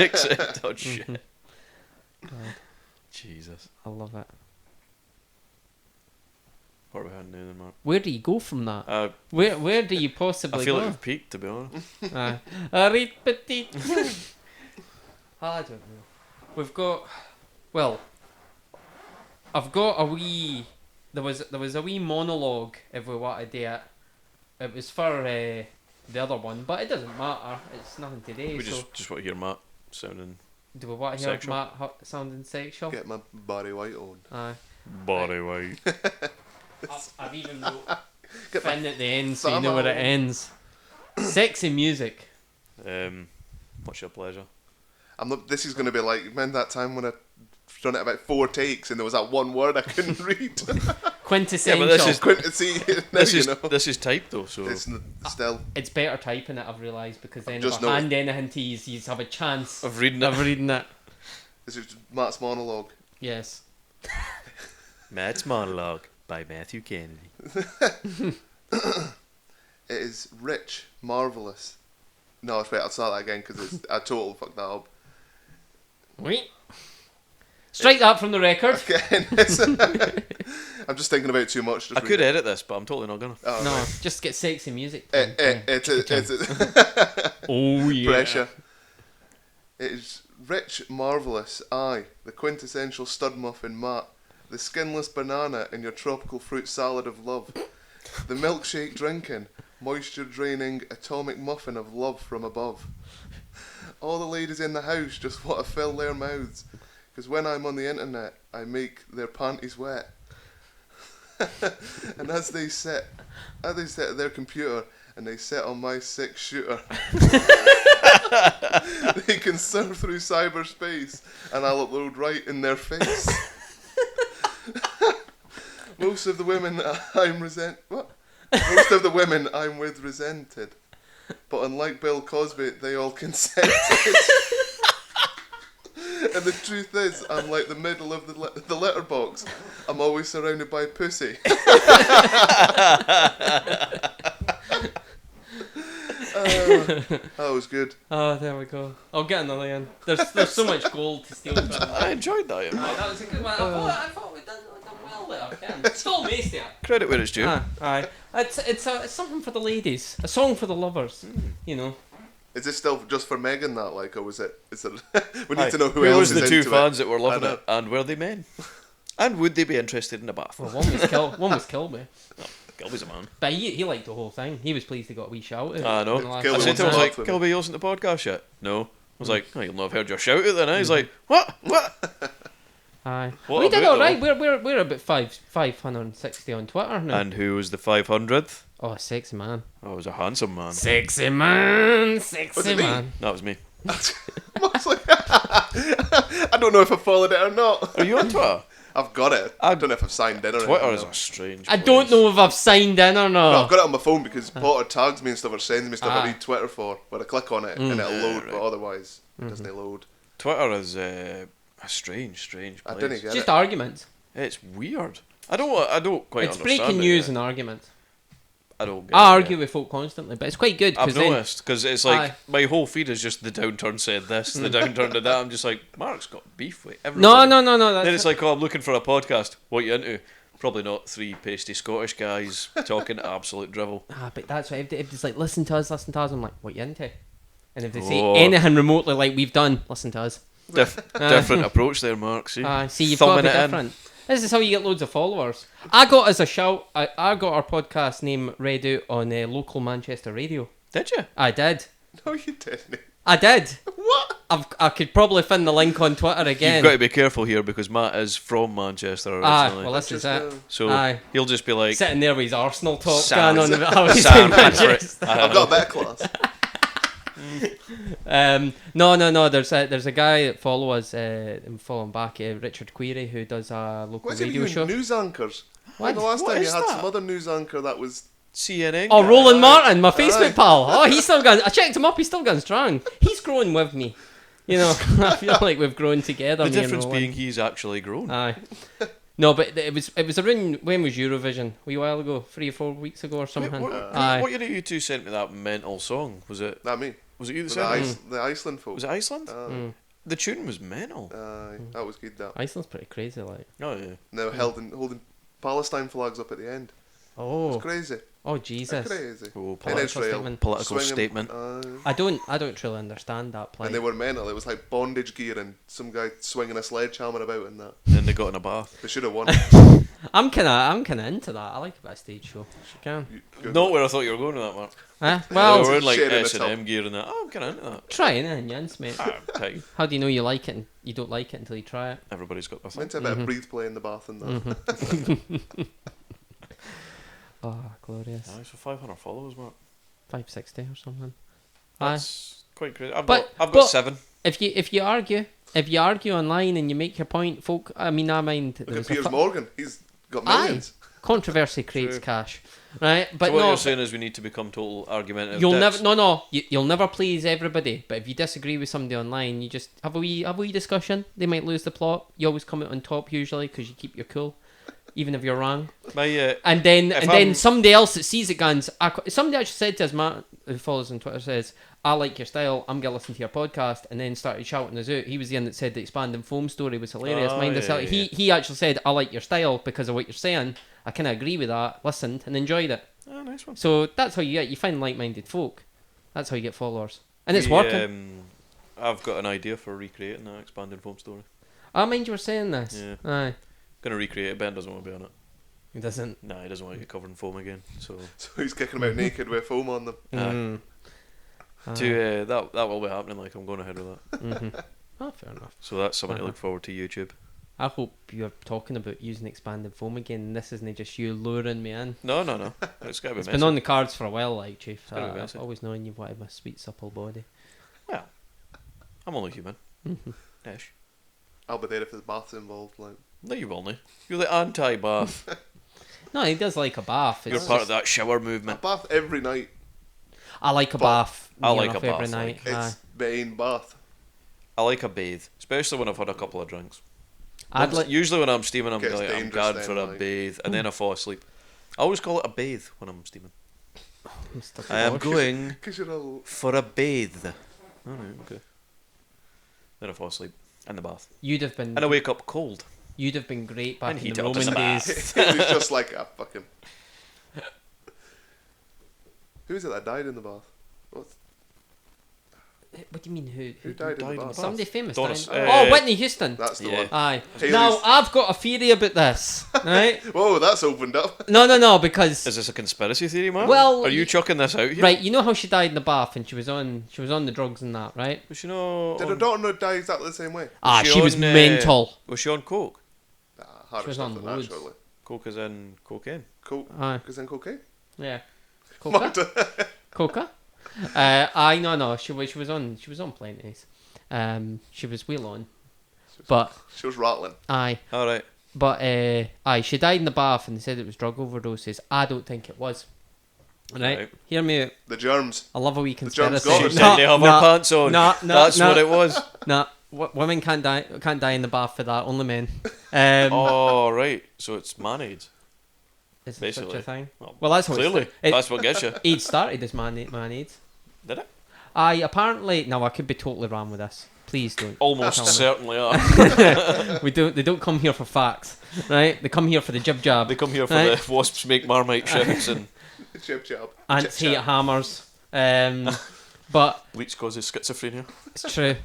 except touch shit. God, Jesus. I love it. What are we having now then, Mark? Where do you go from that? Where do you possibly I feel go? like we've peaked, to be honest. Arrête petite. I don't know. We've got, well, I've got a wee. There was a wee monologue if we want to do it. It was for the other one, but it doesn't matter. It's nothing today. We so just want to hear Matt sounding do we want to hear sexual. Matt sounding sexual? Get my Barry White on. Aye. body weight. I've even wrote Get my fin at the end so you know where it thumb ends. Sexy music. What's your pleasure? This is going to be like, remember that time when I done it about 4 takes and there was that one word I couldn't read? Quintessential. Yeah, but this is- Quintessential. This is typed though, so It's still. It's better typing it, I've realised, because then Just if I hand anything to you, you have a chance of reading it. of reading it. This is Matt's monologue. Yes. Matt's Monologue by Matthew Kennedy. It is rich, marvellous. No, wait, I'll start that again because I totally fucked that up. Wait. Strike that from the record. Again, I'm just thinking about it too much. I could edit this, but I'm totally not gonna. Oh, No, right. just get sexy music. It's Oh yeah. pressure. It is rich, marvellous, aye, the quintessential stud muffin Matt, the skinless banana in your tropical fruit salad of love, the milkshake drinking, moisture draining atomic muffin of love from above. All the ladies in the house just want to fill their mouths, because when I'm on the internet, I make their panties wet. And as they sit at their computer and they sit on my 6-shooter, they can surf through cyberspace and I'll upload right in their face. Most of the women I'm with resented, but unlike Bill Cosby, they all consented. And the truth is, I'm like the middle of the letterbox. I'm always surrounded by pussy. That was good. Oh, there we go. I'll get another in. There's so much gold to steal from. I enjoyed that. Yeah. That was a good one. I thought we'd done well there. Ken. Still amazed there. Credit where it's due. Aye. It's something for the ladies. A song for the lovers. You know. Is this still just for Megan that, like, or was it? Is it? We need Aye. to know who was else the is two into fans it. that were loving I know. it, and were they men? And would they be interested in a bath? Well, one was Kilby. Gilby's a man. But he liked the whole thing. He was pleased he got a wee shout out. I know. in the last Kilby I one. said to him, I was wants like, to Gilby, you listen to the podcast yet? No. I was like, oh, you'll not have heard your shout out then. Eh? He's like, what? Aye. What We did about alright. We're about 560 on Twitter now. And who was the 500th? Oh, sexy man. Oh, it was a handsome man. Sexy man. Was Sexy it me? man. That was me. I was like, I don't know if I followed it or not. Are you on Twitter? I've got it. I don't know if I've signed in or Twitter anything, is though. a strange I place. don't know if I've signed in or No, not. I've got it on my phone because Potter tags me and stuff or sends me stuff I Ah. need Twitter for. Where I click on it and it'll load, right. but otherwise it doesn't load. Twitter is a strange place. I didn't get Just it. arguments. It's weird. I don't quite It's understand breaking it news yet. and arguments. I don't get I it argue yet. with folk constantly, but it's quite good I've because then noticed, because it's like Aye. my whole feed is just the Downturn said this, the Downturn did that. I'm just like, Mark's got beef with no, everybody. no. Then it's like, oh, I'm looking for a podcast. What you into? Probably not 3 pasty Scottish guys talking absolute drivel. But that's what everybody's like, listen to us. I'm like, what you into? And if they say Oh. anything remotely like we've done, listen to us. Different approach there, Mark. See, See, you've got to be Thumbing it in. different. This is how you get loads of followers. I got us a shout. I got our podcast name read out on local Manchester radio. Did you? I did. No, you didn't. I did. What? I could probably find the link on Twitter again. You've got to be careful here because Matt is from Manchester originally. Well, this is it. So Aye. he'll just be like, Sitting there with his Arsenal talk Sam- going on about how he's Sam in Manchester. I've got a better class. No. There's a guy that follow us, follow him back, Richard Query, who does a local What's it radio with you show. news anchors? What? The last What time you is had that? some other news anchor that was... CNN. Oh, guy. Roland Martin, my Facebook Aye. pal. Oh, he's still going. I checked him up. He's still going strong. He's growing with me. You know, I feel like we've grown together. The me and difference Roland. being he's actually grown. Aye. No, but it was around, when was Eurovision? A wee while ago, 3 or 4 weeks ago or something. Aye. What year did you two sent me that mental song? Was it Me. it you that The, sent me? the Iceland folk. Was it Iceland? Mm. The tune was mental. That was good, that. Iceland's pretty crazy, like. Oh yeah. Now holding Palestine flags up at the end. Oh. It's crazy. Oh Jesus. Crazy. Oh, In Political Israel. statement. Political Swinging, statement. I don't really understand that play. And they were mental. It was like bondage gear and some guy swinging a sledgehammer about and that. And they got in a bath. They should have won. I'm kinda into that. I like a bit of stage show. She can. Not where I thought you were going with that, Mark. Well, They Well, were in like sharing S&M gear and that. Oh, I'm kind of into that. try anything, Jens, mate. Okay. How do you know you like it and you don't like it until you try it? Everybody's got their thing. Meant to have a bit of breathe play in the bath and that. Oh, glorious. Nice for 500 followers, Mark. 560 or something. That's quite crazy. I've But- got but- 7. If you argue online and you make your point, folk. I mean, I mind. There Look at was a Piers Morgan. He's got Aye. millions. controversy creates True. cash, right? But So what no, you're saying is we need to become total argumentative you'll dicks. never. You'll never please everybody. But if you disagree with somebody online, you just have a wee discussion. They might lose the plot. You always come out on top usually because you keep your cool, even if you're wrong. My, And then If then I'm- somebody else that sees it guns. Somebody actually said to us, Matt, who follows on Twitter, says, "I like your style. I'm gonna listen to your podcast," and then started shouting us out. He was the one that said the expanding foam story was hilarious. Oh, Mind us yeah, out. yeah. He actually said, "I like your style because of what you're saying." I kind of agree with that. Listened and enjoyed it. oh, nice one. So that's how you find like-minded folk. That's how you get followers, and it's working. I've got an idea for recreating that expanding foam story. I mind you were saying this. Yeah. Aye. Gonna recreate it. Ben doesn't want to be on it. He doesn't. Nah, he doesn't want to get covered in foam again. So So he's kicking them out naked with foam on them. that will be happening. Like I'm going ahead with that. Oh, fair enough. So that's something to look forward to YouTube. I hope you're talking about using expanded foam again. And this isn't just you luring me in. No. It's gotta be It's messy. been on the cards for a while, like, Chief. gotta be I've messy. always known you've wanted my sweet, supple body. Well, I'm only human. Ish. I'll be there if there's baths involved. Like, No, you only. You're the anti-bath. No, he does like a bath. You're It's part of just- that shower a movement. bath every night. I like a but bath. I near like enough a bath, every night. like, Aye. It's main bath. I like a bathe, especially when I've had a couple of drinks. I'd like. Usually when I'm steaming, I'm Gets like, I'm dangerous glad then, for a like. bathe, and then I fall asleep. I always call it a bathe when I'm steaming. Mr. I am Bosch. going Because you're all... for a bathe. Alright, okay. Then I fall asleep in the bath, You'd have been. and I wake up cold. You'd have been great back And in heat the it up in Roman the bath. days. He's just like a fucking... Who is it that died in the bath? What's... What do you mean? Who died in the died in the bath? bath? Somebody famous. Donna- died? Oh, Whitney Houston. That's the Yeah. one. Aye. Haley's- Now I've got a theory about this, right? Whoa, that's opened up. No, because Is this a conspiracy theory, man? Well, are you chucking this out here? right, you know how she died in the bath and she was on the drugs and that, right? Was she not? Did her daughter not die exactly the same way? She was on, mental. Was she on coke? Nah, harder She was stuff on than that, loads. surely. Coke is in cocaine. Coke Aye. is in cocaine? Yeah. Coca. Marta. Coca. No. She was on plenties. She was well on, but She was rattling. aye. All right. But she died in the bath and they said it was drug overdoses. I don't think it was. Right? Hear me out. The germs. I love a wee germs conspiracy. got She her. said they have her pants on. no, That's no. what it was. Nah, women can't die in the bath for that. Only men. Oh, right. So it's man-aids. Is there such a basically. thing? Well, Well, that's what Clearly. That's what gets you. AIDS started as man-aids. Did it? Apparently, no, I could be totally wrong with this. Please don't. Almost tell me. certainly are. They don't come here for facts, right? They come here for the jib jab. They come here for Right. the wasps make Marmite chips and Chip chop. Ants Chip hate chop. hammers. But bleach causes schizophrenia. it's true.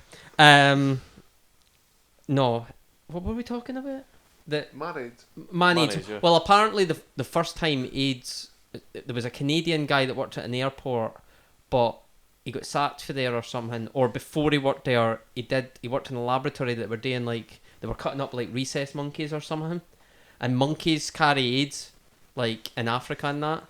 No. What were we talking about? Married. Man-AIDS. Man-AIDS, yeah. Well, apparently the first time AIDS, there was a Canadian guy that worked at an airport, but he got sacked for there or something. Or before he worked there, he worked in a laboratory that were doing like, they were cutting up like rhesus monkeys or something, and monkeys carry AIDS, like in Africa and that.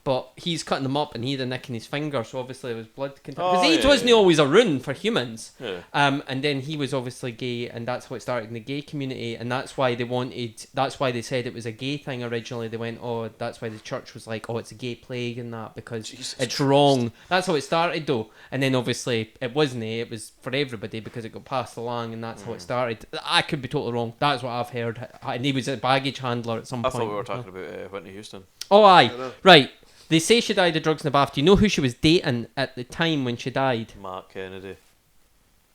But he's cutting them up and he had a nick in his finger, so obviously it was blood contamination. Because AIDS wasn't always a ruin for humans. Yeah. And then he was obviously gay, and that's how it started in the gay community, and that's why they said it was a gay thing originally. They went, oh, that's why the church was like, oh, it's a gay plague and that, because Jesus it's Christ. wrong. That's how it started though. And then obviously it wasn't, it was for everybody because it got passed along, and that's how it started. I could be totally wrong. That's what I've heard. And he was a baggage handler at some I point. thought we were talking about Whitney Houston. Oh, aye. know. Right. They say she died of drugs in the bath. Do you know who she was dating at the time when she died? Mark Kennedy.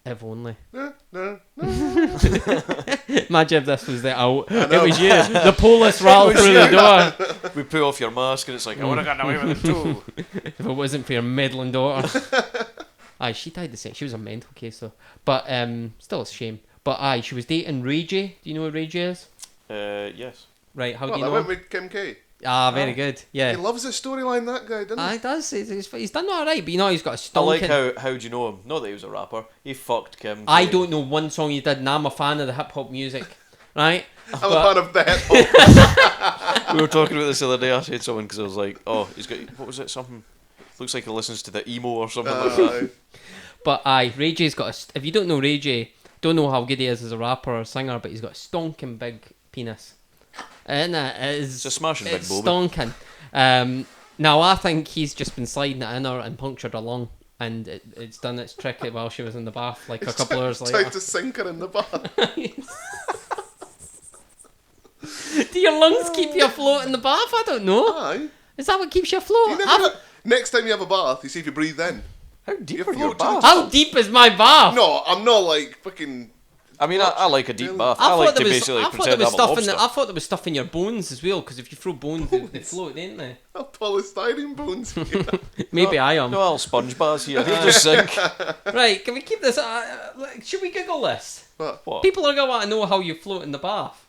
If only. No, no, no. Imagine if this was the out. It know. was you. The police rattled through the door. We pull off your mask and it's like, I would have gotten away with it too. If it wasn't for your meddling daughter. Aye, she died the same. She was a mental case though. But still a shame. But aye, she was dating Ray J. Do you know who Ray J is? Yes. Right, how What, do you I know went him? with Kim K. Ah, very good. He Yeah. loves the storyline, that guy, doesn't he? Aye, he does. He's done alright, but you know he's got a I like stonking... how do you know him? Not that he was a rapper. He fucked Kim. I K. don't know one song he did, and I'm a fan of the hip hop music. Right? I'm a fan of the hip hop. We were talking about this the other day. I said someone because I was like, oh, he's got, what was it? Something. Looks like he listens to the emo or something like that. But aye, Ray J's got if you don't know Ray J, don't know how good he is as a rapper or a singer, but he's got a stonking big penis. And It's a smashing big it's bobby. stonking. Now I think he's just been sliding it in her and punctured her lung, and it's done its trick while she was in the bath, like a couple hours Tried later. to sink her in the bath. Do your lungs keep you afloat in the bath? I don't know. Aye. Is that what keeps you afloat? You never, next time you have a bath, you see if you breathe in. How deep You're are your floating. baths? How deep is my bath? No, I'm not like fucking. I mean, I like a deep Really? bath. I like to there was, basically I thought pretend there I'm was a stuff in lobster. I thought there was stuff in your bones as well, because if you throw bones, they float, don't they? Polystyrene bones. here. Maybe I am. No, little sponge baths here. They just sink. Right, can we keep this? Should we Google this? What? What? People are gonna want to know how you float in the bath.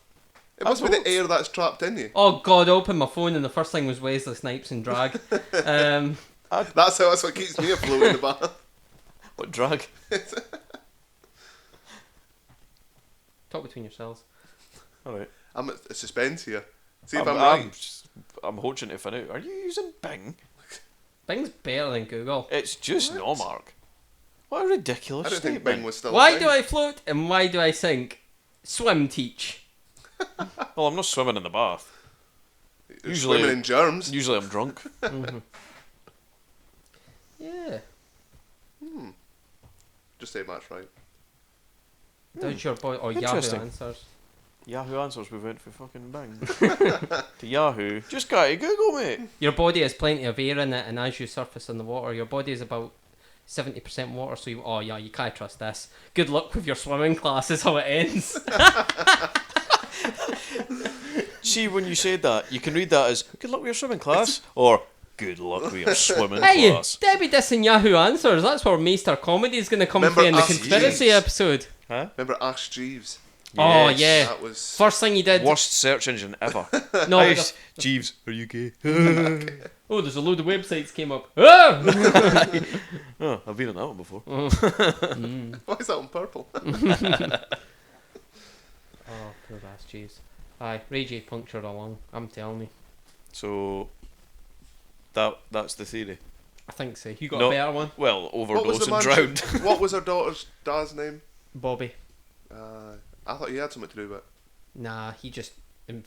It must be the air that's trapped in you. Oh God! I opened my phone and the first thing was Wesley Snipes and drag. That's what keeps me afloat in the bath. What drag? Talk between yourselves. All right. I'm at suspense here. See if I'm right. I'm hoping to find out. Are you using Bing? Bing's better than Google. It's just no, Mark. What a ridiculous I don't think statement. Bing was still. a Why thing. do I float and why do I sink? Swim teach. Well, I'm not swimming in the bath. You're Usually- swimming in germs. Usually I'm drunk. Yeah. Just say Matt's right. Does your boy or Yahoo Interesting. Answers? Yahoo Answers, we went for fucking Bing. To Yahoo. Just got to Google, mate. Your body has plenty of air in it, and as you surface in the water, your body is about 70% water. So you, oh yeah, you can't trust this. Good luck with your swimming class. Is how it ends. See, when you said that, you can read that as good luck with your swimming class or good luck with your swimming Hey, class. Debbie dissing Yahoo Answers. That's where Meister Comedy is going to come Remember through in the Ask conspiracy Jeeves? episode. Huh? Remember Ask Jeeves? Oh Yes. yeah. That was. First thing he did. Worst search engine ever. No, Hi, the- Jeeves, are you gay? oh, there's a load of websites came up. Ah! Oh, I've been on that one before. Why is that on purple? Oh, poor ass Jeeves. Aye, Ray J punctured along. I'm telling you. So, that's the theory. I think so. You got No. a better one, Well, What was overdose the and man? drowned. What was her daughter's dad's name? Bobby? I thought he had something to do with it. Nah, he just.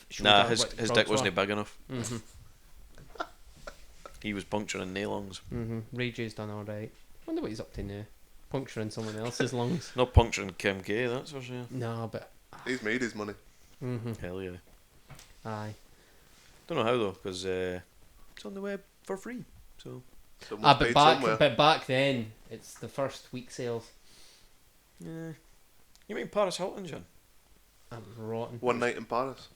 showed Nah, her his what dick drugs wasn't were. big enough. Mhm. He was puncturing nail lungs. Ray J's done alright. Wonder what he's up to now. Puncturing someone else's lungs. Not puncturing Kim K, that's for sure. No, but. He's made his money. Hell yeah. Aye. Don't know how though, because it's on the web for free. So Someone's But paid somewhere. back then, it's the first week sales. Yeah. You mean Paris Hilton, John? I'm rotten. One night in Paris.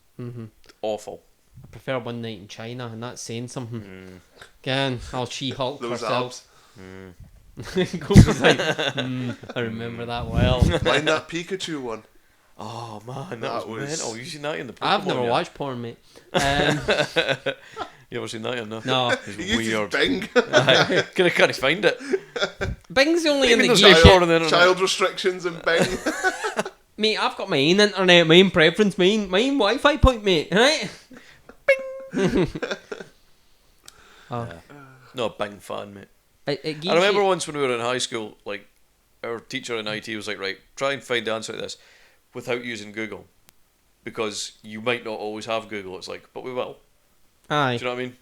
Awful. I prefer one night in China, and that's saying something. Again, I'll She-Hulk Those herself. abs. Goldie's like, I remember that well. Mind that Pikachu one. Oh man, that That was was- mental. You seen that in the Pokemon? I've never yet? watched porn, mate. You ever seen that in there? No. It's He uses weird. Bing. Can't find it. Bing's only in the There's geek no shit. porn on the internet. Child restrictions and Bing. Mate, I've got my own internet, my own preference, my own Wi-Fi point, mate. Right? Bing. Oh. No, a Bing fan, mate. It I remember once when we were in high school, like, our teacher in IT was like, right, try and find the answer to this without using Google. Because you might not always have Google. It's like, but we will. Aye. Do you know what I mean?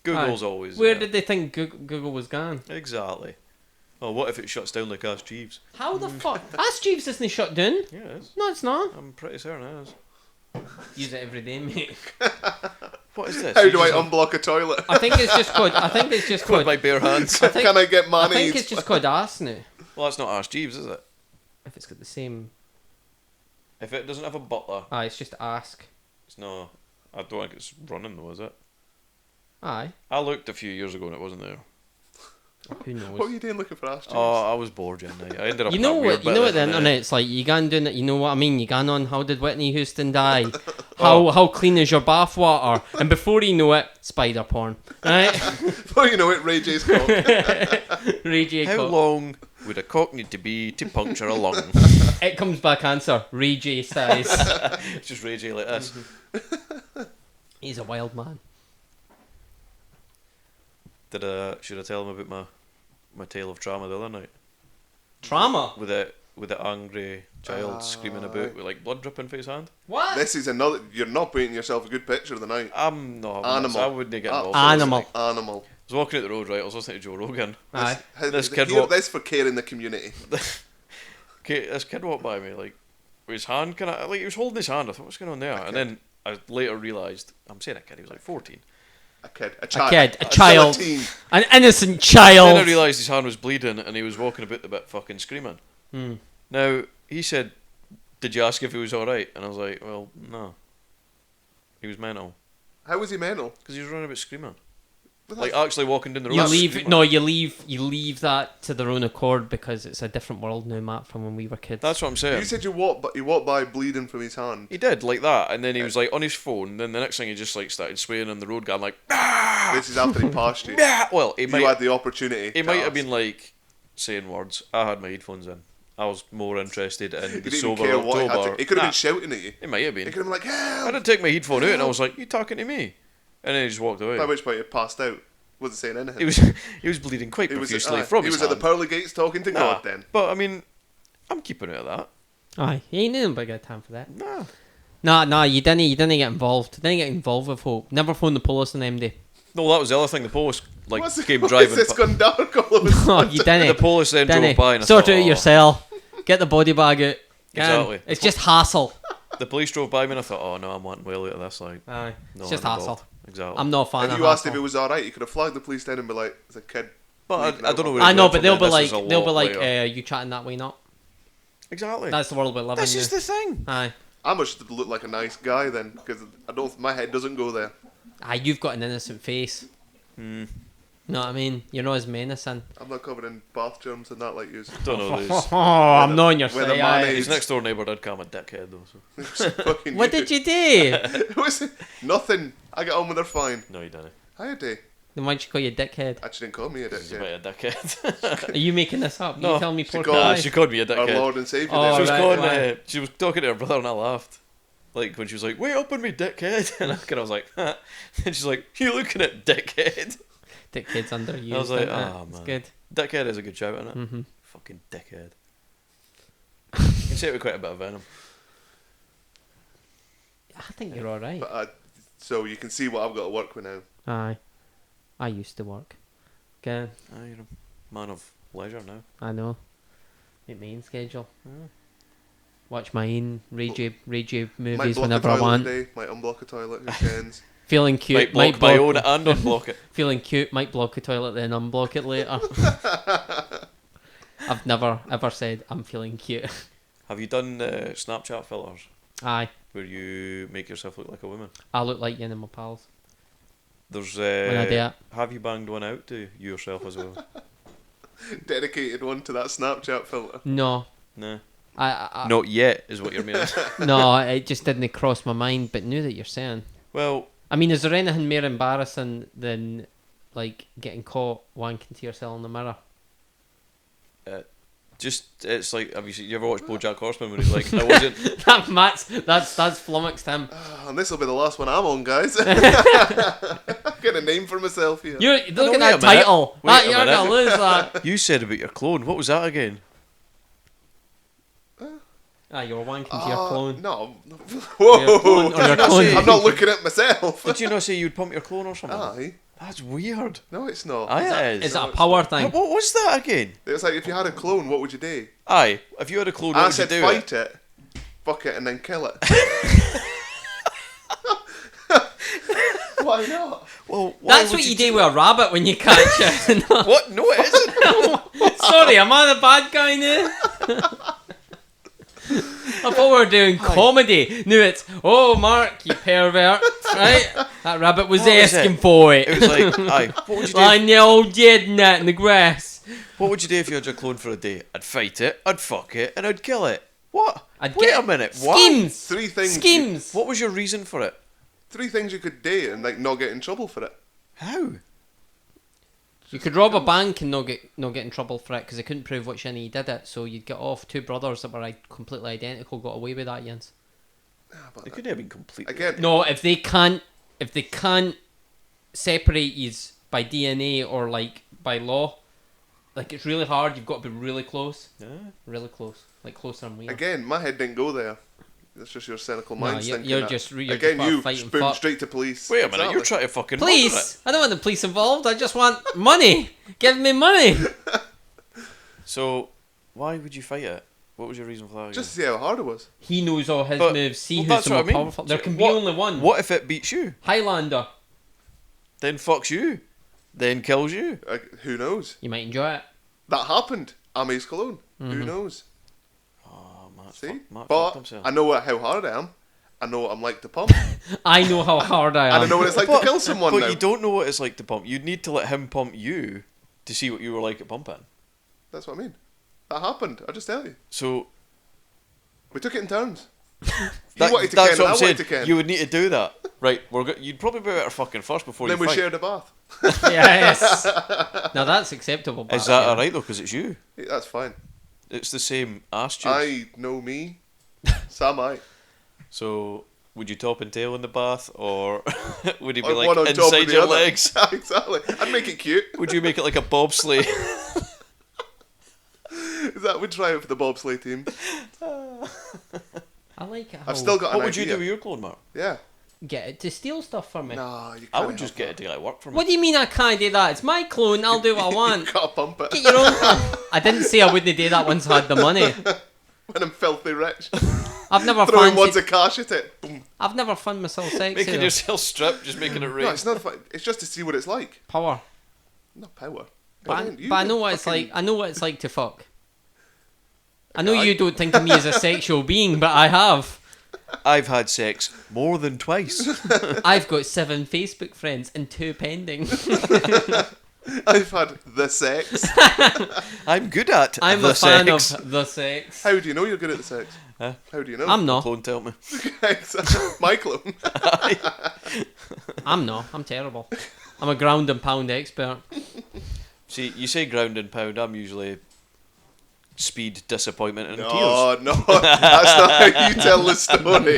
Google's always... Where did they think Google was gone? Exactly. Oh, what if it shuts down like Ask Jeeves? How the fuck? Ask Jeeves isn't shut down. Yeah, it is. No, it's not. I'm pretty certain it is. Use it every day, mate. What is this? How You do I just unblock a toilet? I think it's just called. I think it's just With called. my bare hands. I think, Can I get I think mayonnaise? it's just called Ask now. Well, that's not Ask Jeeves, is it? If it's got the same. If it doesn't have a butler, It's just Ask. it's no... I don't think it's running though, is it? Aye. I looked a few years ago and it wasn't there. Who knows? What are you doing looking for Ask Jeeves? Oh, I was bored, yeah. I ended up. You in know that weird what? You bit know of what the internet's like. You gone doing it. You know what I mean. You gone on. How did Whitney Houston die? How clean is your bath water? And before you know it, spider porn. Right? Before you know it, Ray J's cock. Ray J. How cock. long would a cock need to be to puncture a lung? It comes back answer. Ray J size. It's just Ray J like this. He's a wild man. Should I tell him about my tale of trauma the other night? Trauma. With the angry child screaming about with like blood dripping from his hand? What? This is another. You're not painting yourself a good picture of the night. I'm not. Animal. I wouldn't get involved. Animal. Animal. I was walking out the road, right? I was listening to Joe Rogan. Aye. This kid Hear walk- this for care in the community. Okay, this kid walked by me, like, with his hand kind of, like, he was holding his hand. I thought, what's going on there? And then I later realised, I'm saying a kid, he was like 14. A kid. A A child. kid. A Still child. a teen. An innocent Then I child. realised his hand was bleeding and he was walking about the bit fucking screaming. Now, he said, did you ask if he was alright? And I was like, well, no. He was mental. How was he mental? Because he was running about screaming. Well, Like, that's- actually walking down the road. You leave. screaming. No, you leave that to their own accord because it's a different world now, Matt, from when we were kids. That's what I'm saying. You said you walked by bleeding from his hand. He did, like that. And then he was like on his phone. Then the next thing he just like started swaying on the road, going like, ah! This is after he passed you. Yeah. Well, he You might had the opportunity. He to might have ask. been like saying words. I had my headphones in. I was more interested in He the didn't even sober care what he had October. to. He could have Nah, been shouting at you. It might have He been. could have been like, I help! didn't take my headphone out, and I was like, "You talking to me?" And then he just walked away. By which point he passed out. Wasn't saying anything. He was bleeding quite He was, profusely from he his was at the hand. pearly gates talking to Nah, God then. But I mean, I'm keeping out of that. Aye, you ain't in a big time for that. Nah. Nah, you didn't get involved. Didn't get involved with hope. Never phone the police on them day. No, that was the other thing. The police like What's came why driving. is this gone dark all of a Oh, sudden? you didn't. The police then drove by and I Sort thought, it out "Oh." yourself. Get the body bag out. Exactly. It's just hassle. The police drove by me and I thought, "Oh no, I'm wanting well out of this." Like, Aye. no, It's just I'm hassle. involved. Exactly. I'm not a fan If of you asked if hassle. it was alright, you could have flagged the police down and be like, "There's a kid." But bleeding I out don't know of where I it know, went but from they'll then. be This like, is a lot later. you chatting that way, not. Exactly. That's the world we live This in. is the thing. Aye. I must have looked like a nice guy then, because I don't. My head doesn't go there. Aye, you've got an innocent face. Know what I mean? You're not as menacing. I'm not covered in bath germs and that like you. Don't know Oh, this. I'm not on your with the side. aye. mayonnaise. His next door neighbour did call him a dickhead though. So. Fucking What did you do? It was nothing. I got on with her fine. No, he didn't. Hi, day. Then why'd she call you a dickhead? Actually, didn't call me a He's a dickhead. bit of a dickhead. Are you making this up? No, You telling me she poor called- Nah, guy? she called me a Our dickhead. Lord and Savior. Oh, there. She was right, calling. right. She was talking to her brother, and I laughed. Like when she was like, "Wait up on me, dickhead," and I was like, "Huh." And she's like, "You looking at dickhead?" Dickhead's underused. I was like, isn't it? "Oh It's man, good. dickhead is a good shout, isn't it? Mm-hmm. Fucking dickhead." You can say it with quite a bit of venom. I think you're alright. But so you can see what I've got to work with now. Aye. I used to work. Okay, Ah, you're a man of leisure now. I know. Make my own schedule. Watch my own Ray Might movies block whenever a I toilet want. today. Might unblock a toilet. Who cares? Feeling cute. Might block my own and unblock it. Feeling cute. Might block a toilet then unblock it later. I've never ever said I'm feeling cute. Have you done Snapchat filters Aye, where you make yourself look like a woman? I look like you and my pals There's when I do it. have you banged one out to you yourself as well? Dedicated one to that Snapchat filter. No, No. I Not yet, is what you're meaning. no, it just didn't cross my mind. But now that you're saying, Well, I mean, is there anything more embarrassing than like getting caught wanking to yourself in the mirror? it's like, you ever watched BoJack Horseman when he's like, I wasn't. That's flummoxed him. And this will be the last one I'm on, guys. Get a name for myself here. You're look at wait a that minute. title. Wait a You're gonna minute. lose that. You said about your clone. What was that again? You were wanking to your clone. No. Your Whoa. clone or your clone. I'm not looking at myself. Did you not say you'd pump your clone or something? Aye. That's weird. No, it's not. Aye, it is. Is it a power thing? What was that again? It's like if you had a clone, what would you do? Aye, if you had a clone, what I would said you do? fight it, fuck it, and then kill it. Why not? Well, why That's would what you do with a rabbit when you catch it. What? No, it isn't. Sorry, am I the bad guy now? I thought we were doing comedy. No, it's, oh, Mark, you pervert. Right? That rabbit was What was asking it? for it. It was like, aye, what would you do? Lying there all dead in that in the grass. What would you do if you had your clone for a day? I'd fight it, I'd fuck it, and I'd kill it. What? I'd Wait get a minute. What? Schemes. Three things. Schemes. What was your reason for it? Three things you could do and like not get in trouble for it. How? You could rob a bank and not get in trouble for it because they couldn't prove which one he did it. So you'd get off. Two brothers that were completely identical got away with that, Jens. It could have been completely. Again, No, if they can't separate you by DNA or like by law, like it's really hard. You've got to be really close, Yeah. really close, like closer than we are. again, my head didn't go there. That's just your cynical mind you're thinking that. just Again, about you fighting spoon fuck. straight to police. Wait a minute, Exactly. you're trying to fucking murder Police! I don't want the police involved. I just want money. Give me money. it. So, why would you fight it? What was your reason for that? Again? Just to see how hard it was. He knows all his But- moves. See well, who's that's the what more I mean. powerful. There can be What- only one. What if it beats you? Highlander. Then fucks you. Then kills you. Who knows? You might enjoy it. That happened. I'm Ace Cologne. Who knows? Oh, Matt, See? Matt fucked But himself. I know how hard I am. I know what I'm like to pump. I know how hard I am. And I know what it's like to kill someone But now. you don't know what it's like to pump. You'd need to let him pump you to see what you were like at pumping. That's what I mean. That happened. I just tell you. So We took it in turns. He that, wanted to that's Ken and what I I'm saying. wanted to Ken. You would need to do that, right? You'd probably be better fucking first before Then you we fight. shared a bath. Yes. Now that's acceptable. Is but, that yeah. alright though? Because it's you. Yeah, that's fine. It's the same ass juice. I know me. Sam, I. So would you top and tail in the bath, or would he be Or like one on top of inside the your other. legs? Exactly. I'd make it cute. Would you make it like a bobsleigh? Is that we'd try it for the bobsleigh team? I like it. How I've still got an What would you idea. do with your clone, Mark? Yeah. get it to steal stuff from me. Nah, you can't. I would just get it to like work for me. What do you mean I can't do that? It's my clone. I'll do what I You want. gotta pump it. Get your own. I didn't say I wouldn't do that once I had the money. When I'm filthy rich. I've never Throwing wads fancied. of cash at it. Boom. I've never found myself sexy. Making though. yourself strip, just making it rain. No, it's not fun. It's just to see what it's like. Power. Not power. But You I know get what it's fucking- like. I know what it's like to fuck. I know Okay, you don't think of me as a sexual being, but I have. I've had sex more than twice. I've got 7 Facebook friends and 2 pending. I've had the sex. I'm good at I'm the a fan sex. of the sex. How do you know you're good at the sex? Huh? How do you know? I'm not. Clone, tell me. My clone. I'm not. I'm terrible. I'm a ground and pound expert. See, you say ground and pound, I'm usually speed, disappointment, and tears. Oh no, that's not how you tell the story.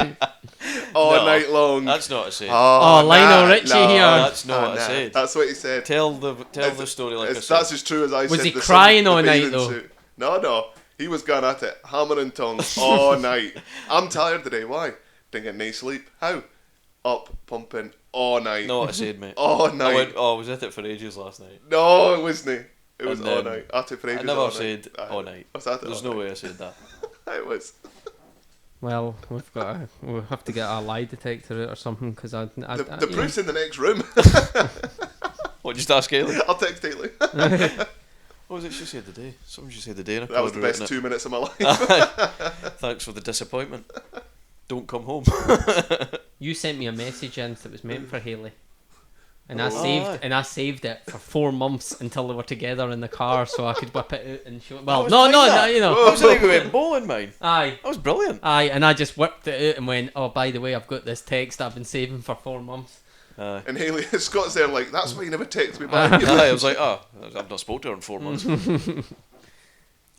All No, night long. That's not a say. Oh, Lionel Richie here. That's not what I said. That's what he said. Tell the story like I said. That's as true as I said. Was he the crying the all night, bathing though? suit. No. He was going at it, hammer and tongs all night. I'm tired today. Why? Didn't get any sleep. How? Up, pumping all night. Not what I said, mate. All night. I was at it for ages last night. No, it wasn't. It was And, all night. I took for I ages never all said night. all night. I was at it There's all no night. way I said that. It was. Well, we'll have to get a lie detector out or something because The you know. proof's in the next room. What, just ask Ailey? I'll text Haley. What was it she said today? Something she said today. In a That was the corridor, best wasn't 2 minutes of my life. it? Thanks for the disappointment. Don't come home. You sent me a message in that was meant for Hayley. And I Oh. saved it for 4 months until they were together in the car, so I could whip it out and show it. Well, was no, like that. you know. I was like, we went bowling, mine. Aye, That was brilliant. and I just whipped it out and went, oh, by the way, I've got this text I've been saving for 4 months. And Hayley, Scott's there like, that's why you never text me back. I was like, oh, I've not spoken to her in 4 months.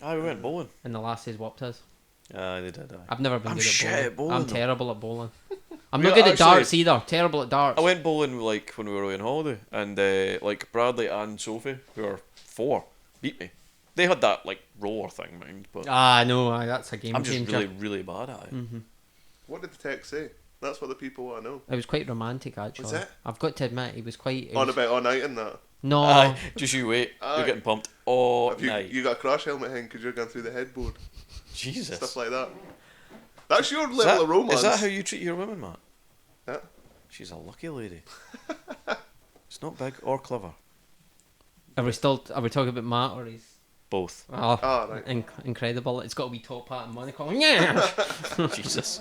Aye, we went bowling. And the lassies whopped us. Aye, they did. Aye. I've never been I'm good at shit bowling. at bowling, I'm though. terrible at bowling. I'm We not good at actually- darts either. Terrible at darts. I went bowling like when we were away on holiday, and like Bradley and Sophie, who are 4, beat me. They had that like roller thing, mind, but No, that's a game I'm just changer. really, really bad at it. What did the text say? That's what the people want to know. It was quite romantic, actually. Was it? I've got to admit, he was quite. On about all night and that. No, Aye, just you wait. Aye. You're getting pumped all Have you, night. you got a crash helmet hang because you're going through the headboard. Jesus. Stuff like that. That's your Is level that, of romance. is that how you treat your women, Matt? Yeah. She's a lucky lady. It's not big or clever. are we talking about Matt or he's? Both. Oh, Ah, right. incredible! It's got a wee top hat and monocle. Yeah. Jesus.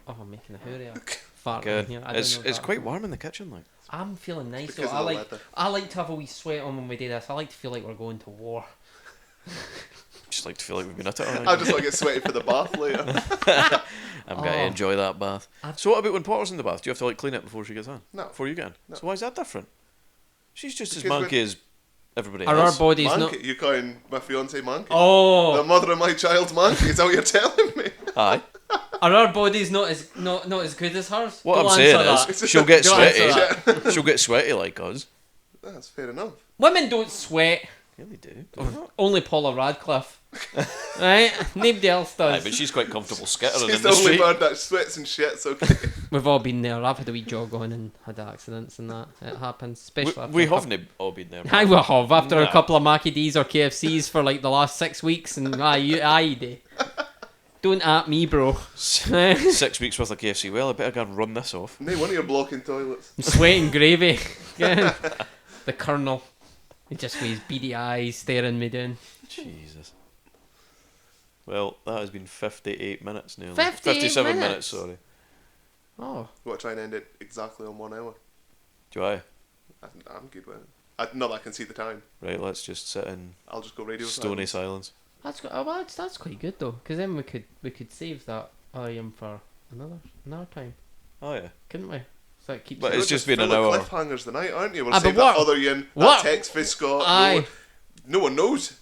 Oh, I'm making a hurry. Fart Good. in here. I don't It's know it's that. quite warm in the kitchen, like. I'm feeling nice Because though. of the leather. I like to have a wee sweat on when we do this. I like to feel like we're going to war. Just like to feel like we've been at it all I night. just want to get sweaty for the bath later. I'm going to Oh. enjoy that bath. I've- So what about when Potter's in the bath? Do you have to like clean it before she gets in? No. Before you get in? No. So why is that different? She's just Because as manky as everybody Are our else. bodies not? Monkey, you calling my fiance monkey? Oh, The mother of my child's monkey. Is that what you're telling me? Aye. are our bodies not as good as hers? What Don't I'm saying answer is that. she'll get Don't answer sweaty. She'll get sweaty like us. That's fair enough. Women don't sweat. Yeah, they do. Only Paula Radcliffe. Right? Nobody else Aye, does. but she's quite comfortable skittering She's in the the only street. bird that sweats and shits, okay? We've all been there. I've had a wee jog on and had accidents and that. It happens. Especially after We a couple- haven't all been there. I will have after a Nah. couple of Mackie D's or KFCs for like the last 6 weeks, and you do. Don't at me, bro. 6 weeks worth of KFC. Well, I better go and run this off. No wonder you're blocking toilets. I'm sweating gravy. Yeah. The Colonel. He just with his beady eyes staring me down. Jesus. Well, that has been 58 minutes nearly. 58 57 minutes? sorry. Oh. What, try and end it exactly on 1 hour? Do I? I'm good with it. Not that I can see the time. Right, let's just sit in I'll just go radio stony silence. silence. That's quite good though, because then we could save that for another time, Oh, yeah. couldn't we? So it keeps. But You're it's just full been an of hour. cliffhangers tonight, aren't you? We'll Ah, save but that what- other Ian, what- that text for Scott. Aye. No one knows.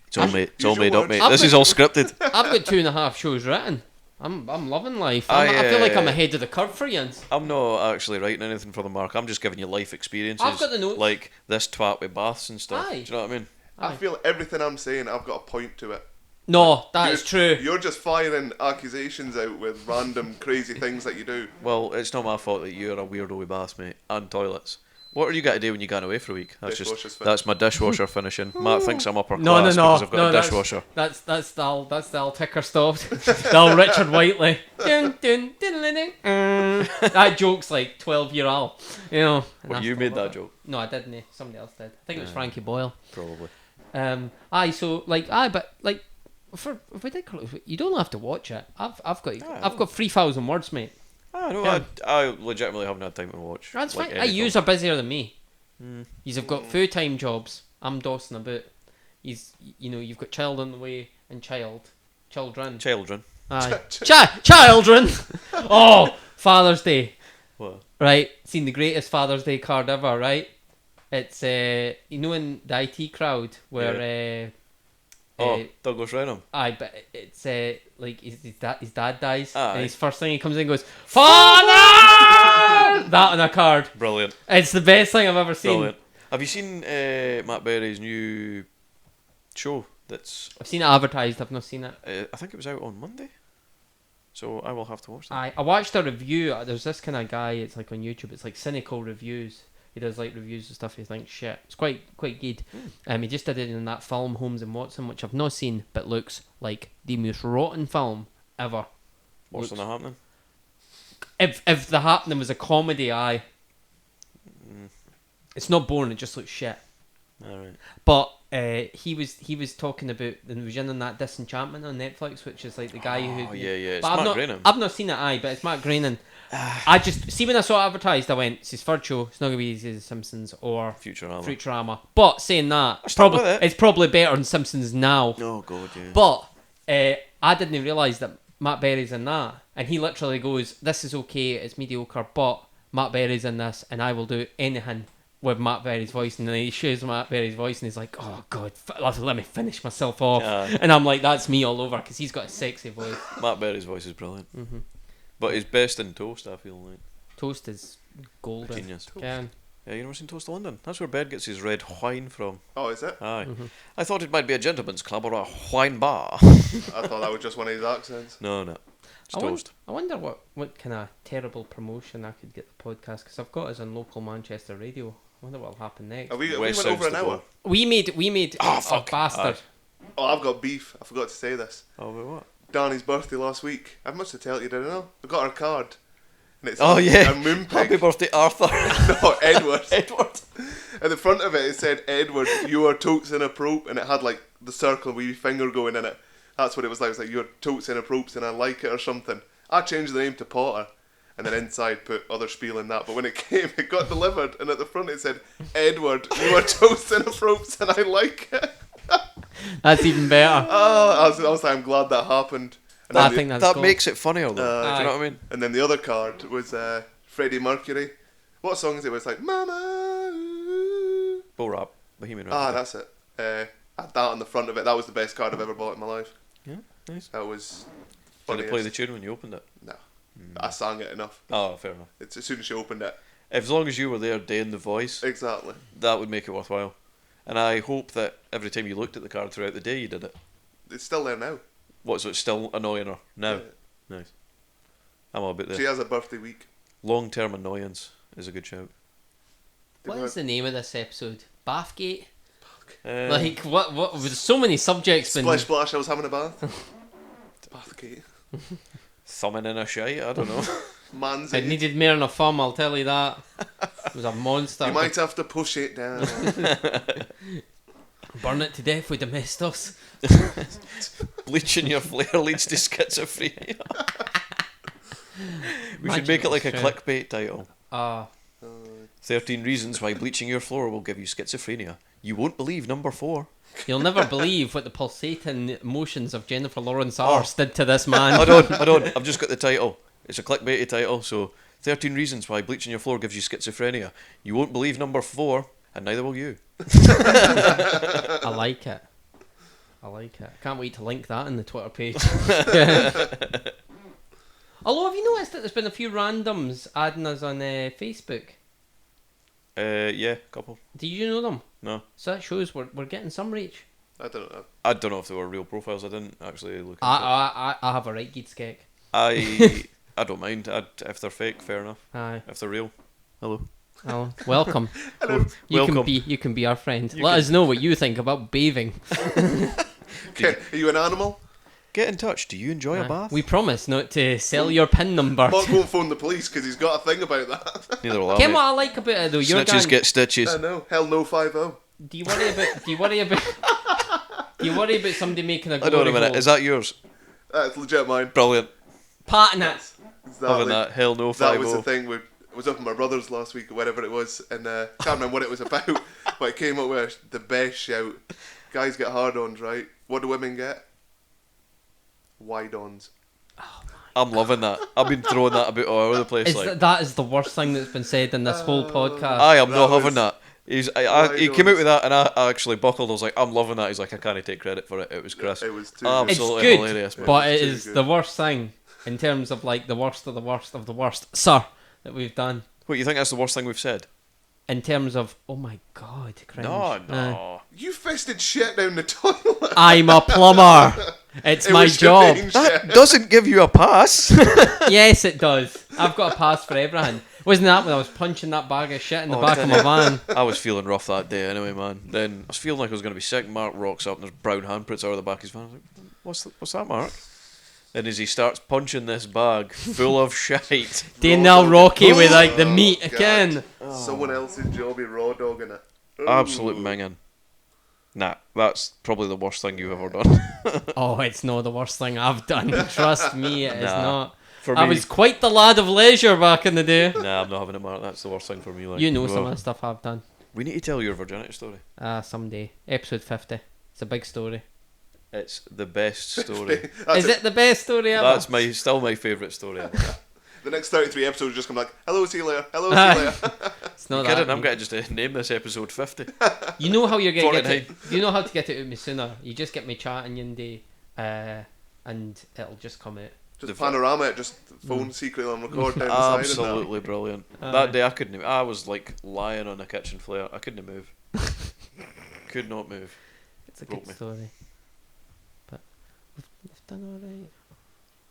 It's all made, it's all Use your made up, words. mate. I've This got- is all scripted. I've got 2.5 shows written. I'm loving life. I feel like I'm ahead of the curve for you. I'm not actually writing anything for the mark. I'm just giving you life experiences. I've got the notes. Like this twat with baths and stuff. Aye. Do you know what I mean? I feel everything I'm saying, I've got a point to it. No, that is true. You're just firing accusations out with random crazy things that you do. Well, it's not my fault that you're a weirdo with baths, mate, and toilets. What are you got to do when you going away for a week? That's Dishwasher's just fin- that's my dishwasher finishing. Matt thinks I'm upper No, class no, because I've got no. a dishwasher. That's the Al Ticker stopped. The Al Richard Whiteley. Dun, dun, dun, dun, dun. That joke's like 12-year Al. You know. and What, I you still made love that it. joke? No, I didn't. Somebody else did. I think it was Frankie Boyle. Probably. But like for ridiculous, you don't have to watch it. I've got 3,000 words, mate. Ah, no, Yeah. I legitimately haven't had time to watch. That's like, fine. anything. Yous are busier than me. Mm. Yous have got full-time jobs. I'm dossing about. You've got child on the way and children. Children. Aye. Children. Oh, Father's Day. What? Right, seen the greatest Father's Day card ever. Right, it's in the IT crowd where Douglas Renham. aye, but it's like his dad dies, Aye. and his first thing he comes in and goes, Father! That on a card. Brilliant. It's the best thing I've ever seen. Brilliant. Have you seen Matt Berry's new show? That's I've seen it advertised. I've not seen it. I think it was out on Monday. So I will have to watch that. I watched a review. There's this kind of guy. It's like on YouTube. It's like cynical reviews. He does like reviews and stuff. You think shit. It's quite good. He just did it in that film Holmes and Watson, which I've not seen, but looks like the most rotten film ever. What's on the happening? If the happening was a comedy, aye. It's not boring. It just looks shit. All right. But he was talking about the vision on that Disenchantment on Netflix, which is like the guy who. Oh, yeah. It's But Mark Groening. I've not seen it, but it's Mark Groening. I just see when I saw it advertised, I went, "It's his third show. It's not gonna be easy as Simpsons or Futurama." But saying that, it's probably better than Simpsons now. Oh god, yeah. But I didn't realise that Matt Berry's in that, and he literally goes, "This is okay. It's mediocre, but Matt Berry's in this, and I will do anything with Matt Berry's voice." And then he shows Matt Berry's voice, and he's like, "Oh god, let me finish myself off." And I'm like, "That's me all over," because he's got a sexy voice. Matt Berry's voice is brilliant. But he's best in Toast, I feel like. Toast is golden. Genius. Yeah. Yeah, you never seen Toast of London? That's where Bed gets his red wine from. Oh, is it? Aye. I thought it might be a gentleman's club or a wine bar. I thought that was just one of his accents. No. It's Toast. I wonder what kind of terrible promotion I could get the podcast, because I've got us on local Manchester radio. I wonder what'll happen next. We went over an hour. We made fuck. bastard. Oh, I've got beef. I forgot to say this. Oh, wait, what? Danny's birthday last week. I've much to tell you, didn't I? I got her card. And it's yeah. a moon pig. Happy birthday, Arthur. No, Edward. Edward. At the front of it said, "Edward, you are totes inappropriate," and it had like the circle with your finger going in it. That's what it was like. It was like, "You're totes inappropriate and I like it," or something. I changed the name to Potter, and then inside put other spiel in that. But when it came, it got delivered, and at the front it said, "Edward, you are totes inappropriate and I like it." That's even better. I was like, I'm glad that happened. And I think that makes it funnier though. Do you know what I mean? And then the other card was Freddie Mercury. What song is it? It was like Mama. Ooh. Bull Rap, Bohemian Rhapsody. That's it. I had that on the front of it. That was the best card I've ever bought in my life. Yeah, nice. That was. Did it play the tune when you opened it? No, I sang it enough. Oh, fair enough. It's as soon as you opened it. As long as you were there doing the voice, Exactly. that would make it worthwhile. And I hope that every time you looked at the card throughout the day, you did it. It's still there now. What, so it's still annoying her now? Yeah. Nice. I'm all about She this. has a birthday week. Long-term annoyance is a good shout. What is the name of this episode? Bathgate? Uh, Like, what? With so many subjects. Splish splash, I was having a bath. Bathgate. Thumbing in a shite, I don't know. Man's It needed more than a thumb, I'll tell you that. It was a monster. You might have to push it down. Burn it to death with domestos. Bleaching your flare leads to schizophrenia. We should make it like a clickbait title. 13 reasons why bleaching your floor will give you schizophrenia. You won't believe number 4. You'll never believe what the pulsating emotions of Jennifer Lawrence arse did to this man. Hold on. I've just got the title. It's a clickbaity title, so 13 reasons why bleaching your floor gives you schizophrenia. You won't believe number 4, and neither will you. I like it. Can't wait to link that in the Twitter page. Although, have you noticed that there's been a few randoms adding us on Facebook? Yeah, couple. Do you know them? No. So that shows we're getting some reach. I don't know. I don't know if they were real profiles. I didn't actually look into it. I have a right good skek. I don't mind. If they're fake, fair enough. Aye. If they're real, hello. Oh, welcome. Hello. You can be our friend. Let us know what you think about bathing. Okay, are you an animal? Get in touch. Do you enjoy a bath? We promise not to sell your PIN number. Mark won't phone the police because he's got a thing about that. Neither will I. Ken, what I like about it though, Snitches get stitches. I know. Hell no, 5-0. Do you worry about somebody making a Hold on a minute. goal? Is that yours? That's legit mine. Brilliant. Patting it. Having that. Hell no, 5-0. That was the thing. I was up with my brothers last week or whatever it was, and I can't remember what it was about, but it came up with the best shout. Guys get hard-ons, right? What do women get? Wide-ons. I'm loving that. I've been throwing that about all over the place. That is the worst thing that's been said in this whole podcast. I am not That having that. He came out with that, and I actually buckled. I was like, I'm loving that. He's like, I can't take credit for it. It was Chris. It was too absolutely it's good, hilarious, man. but it Too is good. the worst thing in terms of like the worst of the worst of the worst, sir, that we've done. What, you think that's the worst thing we've said? In terms of, oh my god, cringe. No. You fisted shit down the toilet. I'm a plumber. It's It my was job. strange, That yeah. doesn't give you a pass. Yes, it does. I've got a pass for everything. Wasn't that when I was punching that bag of shit in the back of my van? I was feeling rough that day anyway, man. Then I was feeling like I was going to be sick. Mark rocks up and there's brown handprints out of the back of his van. I was like, what's that, Mark? And as he starts punching this bag full of shite. Daniel Rocky with like the meat God. again. Someone else's job, he raw dogging it. Absolute minging. Nah, that's probably the worst thing you've ever done. Oh, it's not the worst thing I've done. Trust me, it is Nah. not. For I me, was quite the lad of leisure back in the day. nah, I'm not having it, Mark. That's the worst thing for me. Like, You know well, some of the stuff I've done. We need to tell your virginity story. Someday. Episode 50. It's a big story. It's the best story. Is it the best story ever? That's still my favourite story ever. The next 33 episodes just come like, hello, see you later. Hello, see you later. It's not Kidding, that. I'm going to just name this episode 50. You know how you're going to get 49. it. You know how to get it out of me sooner. You just get me chatting one day, and it'll just come out. Just panorama it, just phone secretly on record down the side. Absolutely brilliant. That day I was like lying on a kitchen flare. I couldn't move. Could not move. It's a Broke good me. story. But we've done alright.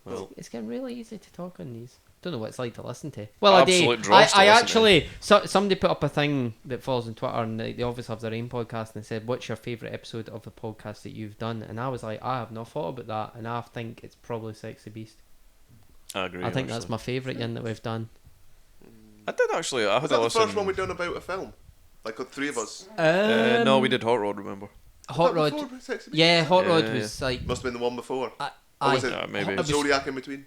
Well, It's getting really easy to talk on these. Don't know what it's like to listen to. Well, I absolute do. dross to I listen actually, somebody put up a thing that follows on Twitter, and they obviously have their own podcast, and they said, "What's your favourite episode of the podcast that you've done?" And I was like, I have not thought about that, and I think it's probably Sexy Beast. I agree. I think that's actually. my favourite one that we've done. I did actually. I Was had that a the listen. first one we'd done about a film? Like the three of us? No, we did Hot Rod. Remember? Hot Was that Rod. before Sexy Beast? Yeah, Hot Rod Yeah, was like. Must have been the one before. Or Aye, was it maybe. It was- Zodiac in between?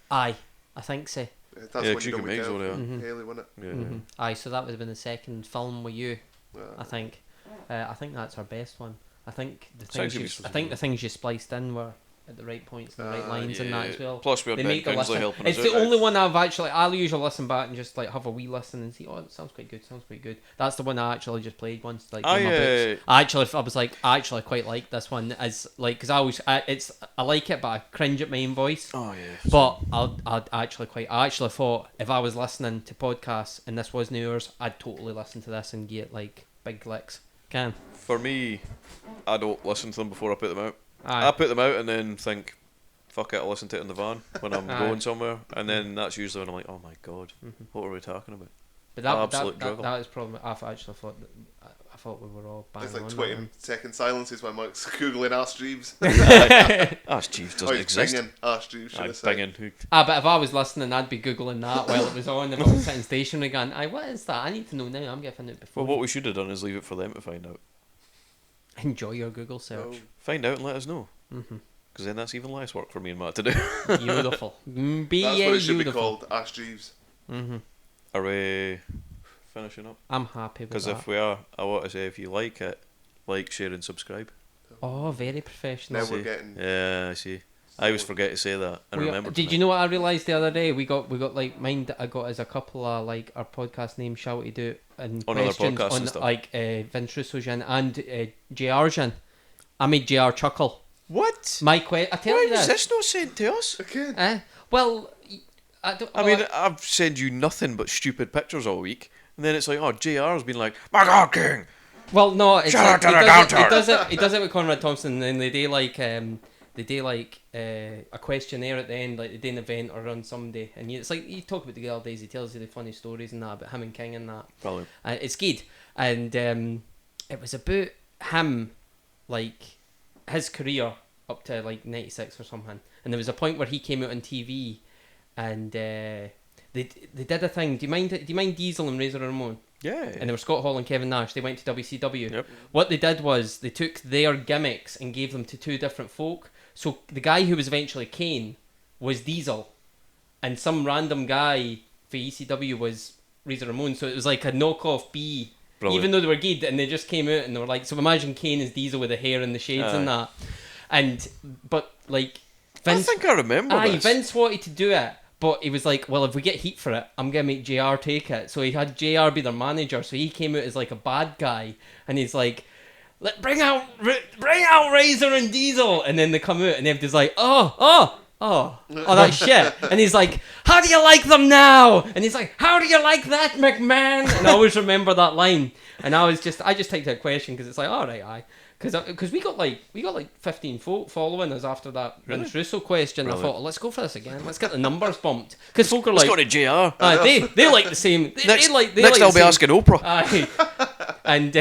aye, I think so. That's Yeah, when 'cause you you done can with make Kev. Zodiac. Mhm. Haley, wasn't it? Yeah. Mhm. Aye, so that would have been the second film with you. Yeah. I think. I think that's our best one. I think the Sexy things you, Beast was I think good. the things you spliced in were at the right points and the right lines and that as well. Plus, we had They Ben make the Kingsley listen. helping It's us the out. only one I'll usually listen back and just like have a wee listen and see. Oh, it sounds quite good. Sounds quite good. That's the one I actually just played once. Like in my books. I was like, I actually quite like this one as like because I like it, but I cringe at my own voice. Oh yeah. But I actually thought if I was listening to podcasts and this wasn't yours, I'd totally listen to this and get like big licks. Can. For me, I don't listen to them before I put them out. Aye. I put them out and then think, fuck it, I'll listen to it in the van when I'm Aye. going somewhere. And then that's usually when I'm like, oh my god, Mhm. what were we talking about? But Absolute that drivel. is probably. I actually thought that, I thought we were all bang There's like on 20 that one. second silences while Mike's googling Ask Jeeves. Ask Jeeves Oh, doesn't he's exist. binging Ask Jeeves, should I I'm say. binging. But if I was listening, I'd be googling that while it was on. If I was sitting stationary, going, "Aye, what is that? I need to know now. I'm getting it before." Well, what we should have done is leave it for them to find out. Enjoy your Google Oh, search. Find out and let us know. Mm-hmm. Because then that's even less work for me and Matt to do. Beautiful. Be that's what it should be beautiful. called, Ask Jeeves. Mm-hmm. Are we finishing up? I'm happy with Because that. if we are, I want to say if you like it, like, share and subscribe. Oh, very professional. Now we're See? getting... Yeah, I see. I always forget to say that and remember. Did you know what I realised the other day? We got like mine that I got as a couple of like our podcast names shouted out and On other questions podcasts on and stuff. like Vince Russo's in and JR's in. I made JR chuckle. What? I tell Why you was this. this not sent to us? Again. Well, I don't. I mean, I've sent you nothing but stupid pictures all week, and then it's like, oh, JR's been like, my God, King! well, no, it's Shout like, out to the Downturn. He does it with Conrad Thompson, and then they do like a questionnaire at the end, like they do an event or on Sunday, and it's like you talk about the good old days. He tells you the funny stories and that about him and King and that. Brilliant. It's good, and it was about him, like his career up to like 96 or something. And there was a point where he came out on TV, and they did a thing. Do you mind Diesel and Razor Ramon? Yeah. And they were Scott Hall and Kevin Nash. They went to WCW. Yep. What they did was they took their gimmicks and gave them to two different folk. So the guy who was eventually Kane was Diesel, and some random guy for ECW was Razor Ramon. So it was like a knockoff B. Brilliant. Even though they were good, and they just came out and they were like, so imagine Kane as Diesel with the hair and the shades and that. But like Vince, I think I remember this. Vince wanted to do it, but he was like, well, if we get heat for it, I'm going to make JR take it. So he had JR be their manager, so he came out as like a bad guy, and he's like, bring out Razor and Diesel, and then they come out, and everybody's like, oh, that shit. And he's like, how do you like them now? And he's like, how do you like that, McMahon? And I always remember that line. And I just typed out a question because it's like, all right, aye. Because we got like 15 folk following us after that Really? Vince Russo question. Brilliant. I thought, let's go for this again. Let's get the numbers bumped. Because folk are Let's like, go to JR. they like the same. Next, they like next the I'll be same- asking Oprah. Aye. And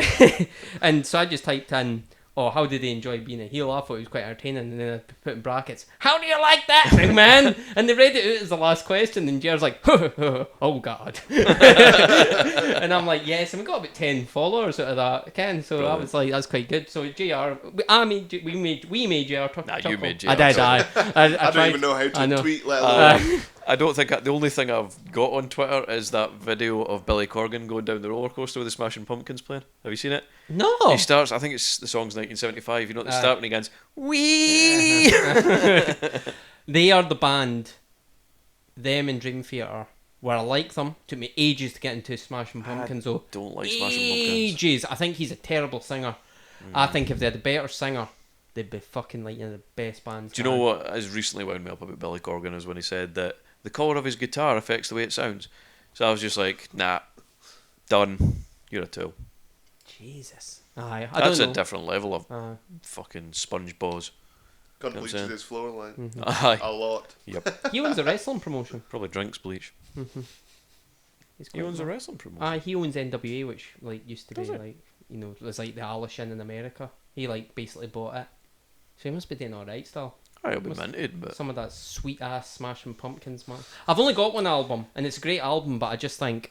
and so I just typed in, oh, how did they enjoy being a heel? I thought it was quite entertaining. And then I put in brackets, how do you like that, big man? And they read it out as the last question, and JR's like, oh God. And I'm like, yes, and we got about 10 followers out of that, Ken. So I was like, that's quite good. So JR, we made JR talk. Nah, you made JR. I did, I don't even know how to tweet, let alone. I don't think the only thing I've got on Twitter is that video of Billy Corgan going down the roller coaster with the Smashing Pumpkins playing. Have you seen it? No. He starts. I think it's the song's 1975. You know at the start when he goes, "Wee." They are the band. Them in Dream Theater, where I like them. Took me ages to get into Smashing Pumpkins. Though. Don't like Smashing Pumpkins. Ages. I think he's a terrible singer. I think if they had a better singer, they'd be fucking like the best bands. Do you know what has recently wound me up about Billy Corgan is when he said that the colour of his guitar affects the way it sounds. So I was just like, nah, done. You're a tool. Jesus. Aye, That's don't know. a different level of fucking sponge balls. Gun bleaches his floor line. Mm-hmm. Aye. A lot. Yep. He owns a wrestling promotion. Probably drinks bleach. He owns a wrestling promotion. Aye, he owns NWA, which like used to be Does he? like, you know, it was like the Alishin in America. He like basically bought it. So he must be doing alright still. Aye, it'll be minted, but Some of that sweet ass Smashing Pumpkins, man. I've only got one album, and it's a great album, but I just think,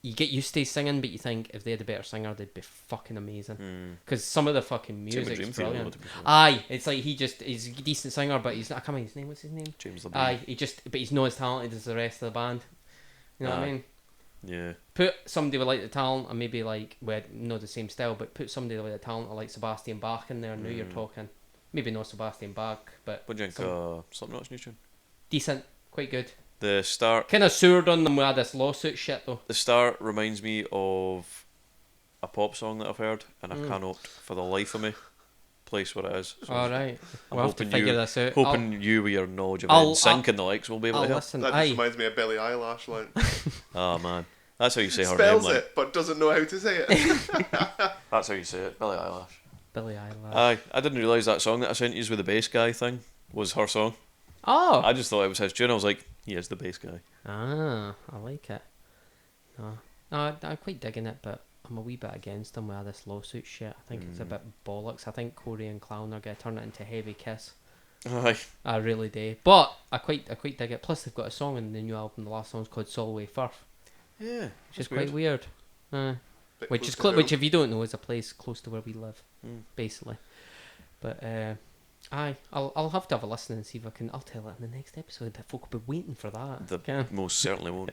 you get used to singing, but you think if they had a better singer, they'd be fucking amazing. Because some of the fucking music's Dream Theater, brilliant. to be fair. Aye, it's like he's a decent singer, but he's not. I can't remember his name. What's his name? James LeBron. Aye, but he's not as talented as the rest of the band. You know what I Aye. mean? Yeah. Put somebody with like the talent, and maybe like not the same style, but put somebody with the talent like Sebastian Bach in there. Now you're talking. Maybe not Sebastian Bach, but What do you think? Slipknot's new tune. decent, quite good. The start. Kind of soured on them with this lawsuit shit though. The start reminds me of a pop song that I've heard, and I cannot, for the life of me, place what it is. So All right, I'm we'll have to hoping figure you- this out. Hoping you, with your knowledge of I'll- sync and the likes, will be able I'll to help. listen. That Aye. just reminds me of Billie Eyelash line. Oh man, that's how you say her name. Spells Like, it, but doesn't know how to say it. that's how you say it. Billie Eyelash. Billie Eyelash. Aye, I didn't realise that song that I sent you with the bass guy thing was her song. Oh. I just thought it was his tune. I was like, he is the bass guy. Ah, I like it. No, I'm quite digging it, but I'm a wee bit against him with this lawsuit shit. I think it's a bit bollocks. I think Corey and Clown are going to turn it into Heavy Kiss. Aye. I really do. But I quite dig it. Plus, they've got a song in the new album. The last song's called Solway Firth, Yeah. which is quite weird. Bit Which close is to home. which, if you don't know, is a place close to where we live, Mm. basically. But aye, I'll have to have a listen and see if I can. I'll tell it in the next episode. But folk will be waiting for that. The Okay. most certainly won't.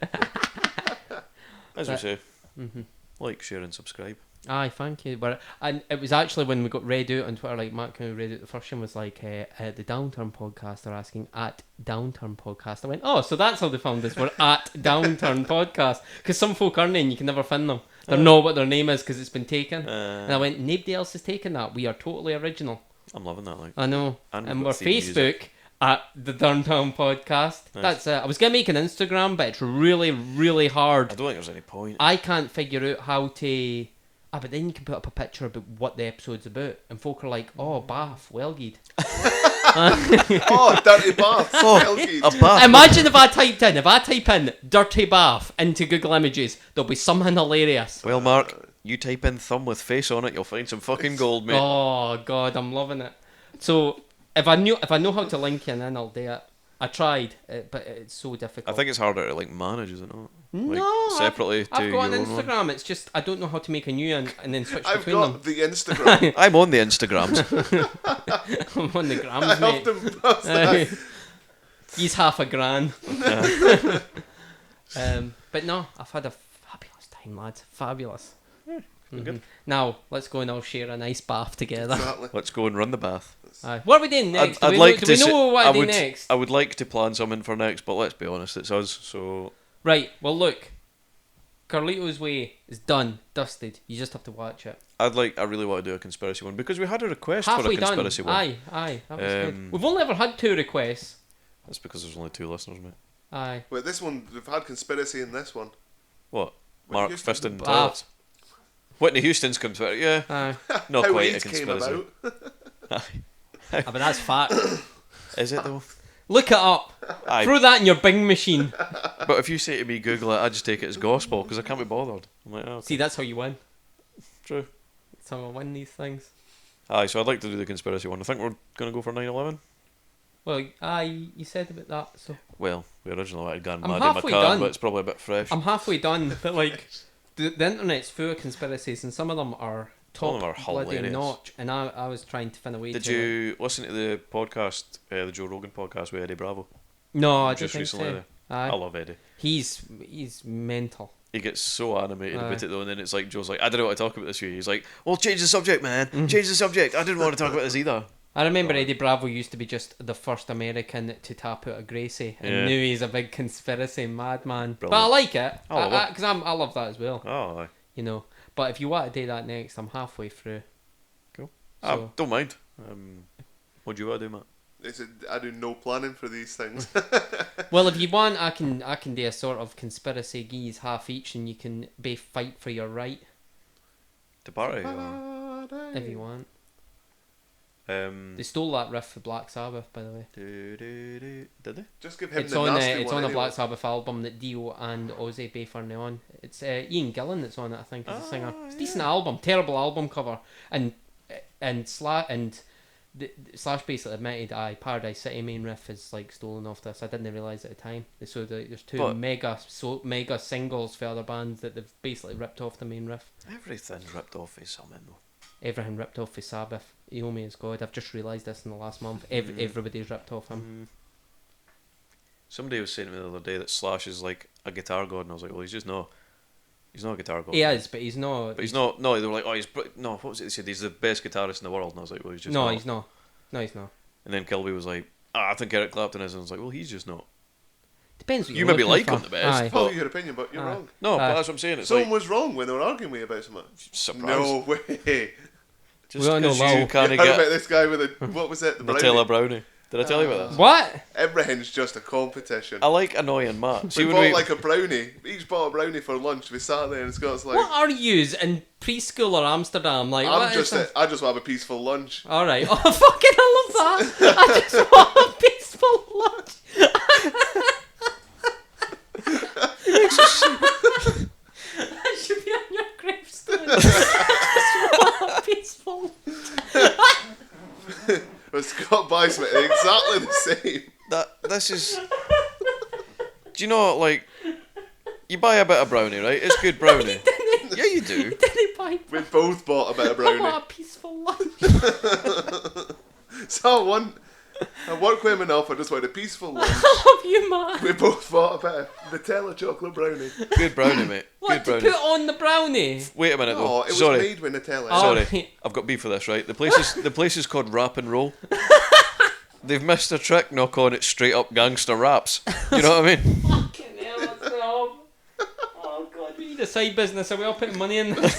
As we But- say, Mhm. like, share, and subscribe. Aye, thank you. But and it was actually when we got read out on Twitter, like Matt kind of read out the first one was like the Downturn podcast are asking at Downturn podcast. I went, oh, so that's how they found us. We're at Downturn podcast because some folk aren't in. You can never find them. They're not what their name is because it's been taken. And I went, nobody else has taken that. We are totally original. I'm loving that. Like, I know. And And we've we're got theme Facebook music. at the Downtown Podcast. Nice. That's it. I was gonna make an Instagram, but it's really, really hard. I don't think there's any point. I can't figure out how to. But then you can put up a picture about what the episode's about, and folk are like, "Oh, Bath, Wellgate." Oh, dirty bath. A bath. Imagine if I type in "dirty bath" into Google Images, there'll be something hilarious. Well, Mark, you type in thumb with face on it, you'll find some fucking gold, mate. Oh God, I'm loving it. So if I know how to link in, I'll do it. I tried, but it's so difficult. I think it's harder to like manage, is it not? Like, no, separately I've to got an your own one. Instagram. It's just I don't know how to make a new one and then switch I've between got them. the Instagram. I'm on the Instagrams. I'm on the I grams, mate. often post that. He's half a grand. But no, I've had a fabulous time, lads. Fabulous. Good. Now let's go and I'll share a nice bath together. Exactly. Let's go and run the bath. What are we doing next? I'd do we like know, to do we know what I to do would, next? I would like to plan something for next, but let's be honest, it's us. So Right. Well, look. Carlito's Way is done, dusted. You just have to watch it. I really want to do a conspiracy one because we had a request Halfway for a done. conspiracy one. Aye. That was good. Um, We've only ever had 2 requests. That's because there's only 2 listeners, mate. Aye. Wait, this one, we've had conspiracy in this one. What? Whitney Mark Houston? Fiston Ah. toilets. Whitney Houston's come to it, yeah. Aye. Not How quite a AIDS came conspiracy. about. But that's fact. Is it though? Look it up. Aye. Throw that in your Bing machine. But if you say to me, Google it, I just take it as gospel because I can't be bothered. I'm like, oh, okay. See, that's how you win. True. time I win these things. Aye, so I'd like to do the conspiracy one. I think we're going to go for 9/11. Well, you said about that, so Well, we originally had gone I'm mad in my halfway car, done. but it's probably a bit fresh. I'm halfway done. But like, the internet's full of conspiracies, and some of them are Some of top them are bloody hilarious. notch. And I was trying to find a way Did to. you listen to the podcast, the Joe Rogan podcast with Eddie Bravo? No, I Just didn't recently. think so. Aye. I love Eddie. He's mental. He gets so animated Aye. about it though, and then it's like Joe's like, I don't know what to talk about this with you. He's like, well, change the subject, man. Change the subject. I didn't want to talk about this either. I remember Right. Eddie Bravo used to be just the first American to tap out a Gracie, and Yeah. now he's a big conspiracy madman. But I Brilliant. like it, I love it. because I love that as well. Oh, aye. You know. But if you want to do that next, I'm halfway through. Cool. So, Don't mind. What do you want to do, Matt? They said I do no planning for these things. well, if you want, I can do a sort of conspiracy geese half each, and you can both fight for your right To party? Or, if you want. um, They stole that riff for Black Sabbath, by the way. did they? Just give him It's the on nasty it's one on a anyway. Black Sabbath album that Dio and Ozzy both are now on. It's Ian Gillan that's on it, I think, as a singer. It's a decent album, terrible album cover, and Slash basically admitted, Paradise City main riff is like stolen off this. I didn't realise at the time. So there's two But- mega singles for other bands that they've basically ripped off the main riff. Everything's ripped off is something though. Everything ripped off for Sabbath. Iommi is God. I've just realised this in the last month. Everybody's ripped off him. Somebody was saying to me the other day that Slash is like a guitar god, and I was like, well, he's not a guitar god. He is, but he's not. But he's not. No, they were like, oh, no. What was it? They said he's the best guitarist in the world, and I was like, well, he's just No, not. he's not. No, he's not. And then Kilby was like, I think Eric Clapton is, and I was like, well, he's just not. Depends what You you're maybe looking like him for. the best, Aye. but- Follow your opinion, but you're Aye. wrong. No, but Aye. that's what I'm saying. It's Someone like was wrong when they were arguing with you about something. surprise. No way. Just We all know because Lil. you can't I heard about get this guy with a what was it? The Nutella brownie. brownie. Did I tell you about this? What? Everything's just a competition. I like annoying Matt. See We when bought we like a brownie. Each bought a brownie for lunch. We sat there and Scott's like, What are yous in preschool or Amsterdam? Like, I what just is this? want to have a peaceful lunch. All right. Oh, fucking, I love that. I just want a peaceful lunch. That should be on your gravestone. I just want a peaceful lunch. But Scott buys me exactly the same. this is. Do you know like you buy a bit of brownie, right? It's good brownie. Yeah, you do. Did he buy? We both bought a bit of I brownie. want a peaceful lunch. So I work with him enough. I just wanted a peaceful lunch. I love you, man. We both bought a bit of Nutella chocolate brownie. Good brownie, mate. What Good to brownie. put on the brownie? Wait a minute No, though. it was Sorry. made with Nutella. Oh. Sorry, right. I've got beef for this, right? The place is called Rap and Roll. They've missed a trick, not calling it straight up gangster raps. You know what I mean? Fucking hell, that's wrong. Oh god, we need a side business. Are we all putting money in this?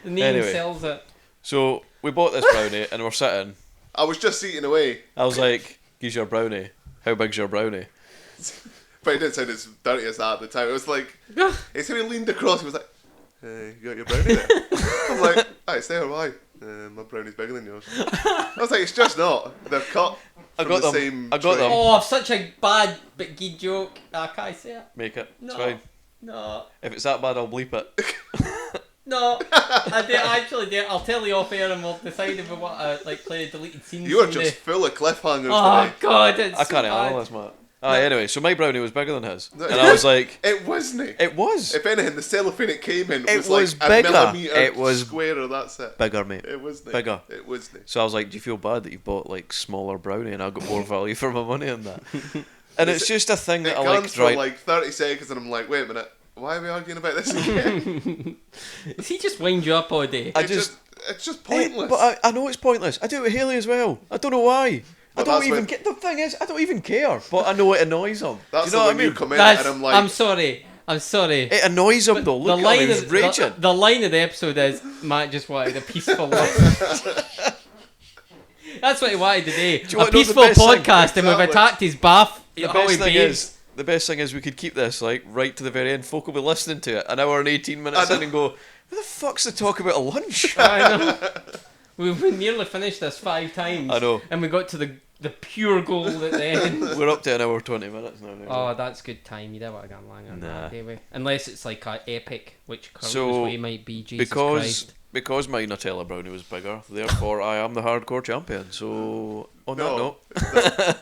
The name Anyway. sells it. So we bought this brownie and we're sitting. I was just eating away, I was like, "Here's your brownie. How big's your brownie?" but it didn't sound as dirty as that at the time. It was like, he said he leaned across. He was like, "Hey, you got your brownie there?" I'm like, "Hi, it's there. Why? My brownie's bigger than yours." I was like, "It's just not. They're cut from got the them. same I got tray." them. Oh, such a bad but good joke. I can't say it. Make it. It's No. fine. No. If it's that bad, I'll bleep it. No. I actually do. I'll tell you off air and we'll decide if we want to like play deleted scenes. You are someday. just full of cliffhangers Oh today. god, it's I so can't bad. handle this, Matt. Anyway, so my brownie was bigger than his, and I was like, It wasn't. "It was If anything, the cellophane it came in It was, was like bigger. a millimetre It was squarer. That's it. bigger, mate." It wasn't. Bigger. It wasn't. So I was like, "Do you feel bad that you bought like smaller brownie and I got more value for my money on that?" And it's just a thing It that I like. guns for Right? like 30 seconds, and I'm like, wait a minute. Why are we arguing about this again? Does he just wind you up all day? It's just pointless. But I know it's pointless. I do it with Haley as well. I don't know why. I But don't that's even when- get. The thing is, I don't even care. But I know it annoys him. That's do you know what I when you mean? come in, That's, and I'm like, I'm sorry. I'm sorry. It annoys him though. Look at him, he's raging. the line of the episode is Matt just wanted a peaceful life. That's what he wanted today. you A want to know the peaceful best thing? podcast, and we've Exactly. attacked his bath. The how best he thing behaves. is, the best thing is, we could keep this like right to the very end. Folk will be listening to it an hour and 18 minutes in and go, "What the fuck's the talk about a lunch?" I know. We've nearly finished this 5 times. I know. And we got to the the pure gold at the end. We're up to an hour 20 minutes now. Oh, that's good time. You don't want to go longer than that, do we? Unless it's like a epic, which So, way might be. Jesus Christ. Because my Nutella brownie was bigger, therefore I am the hardcore champion. So on that note,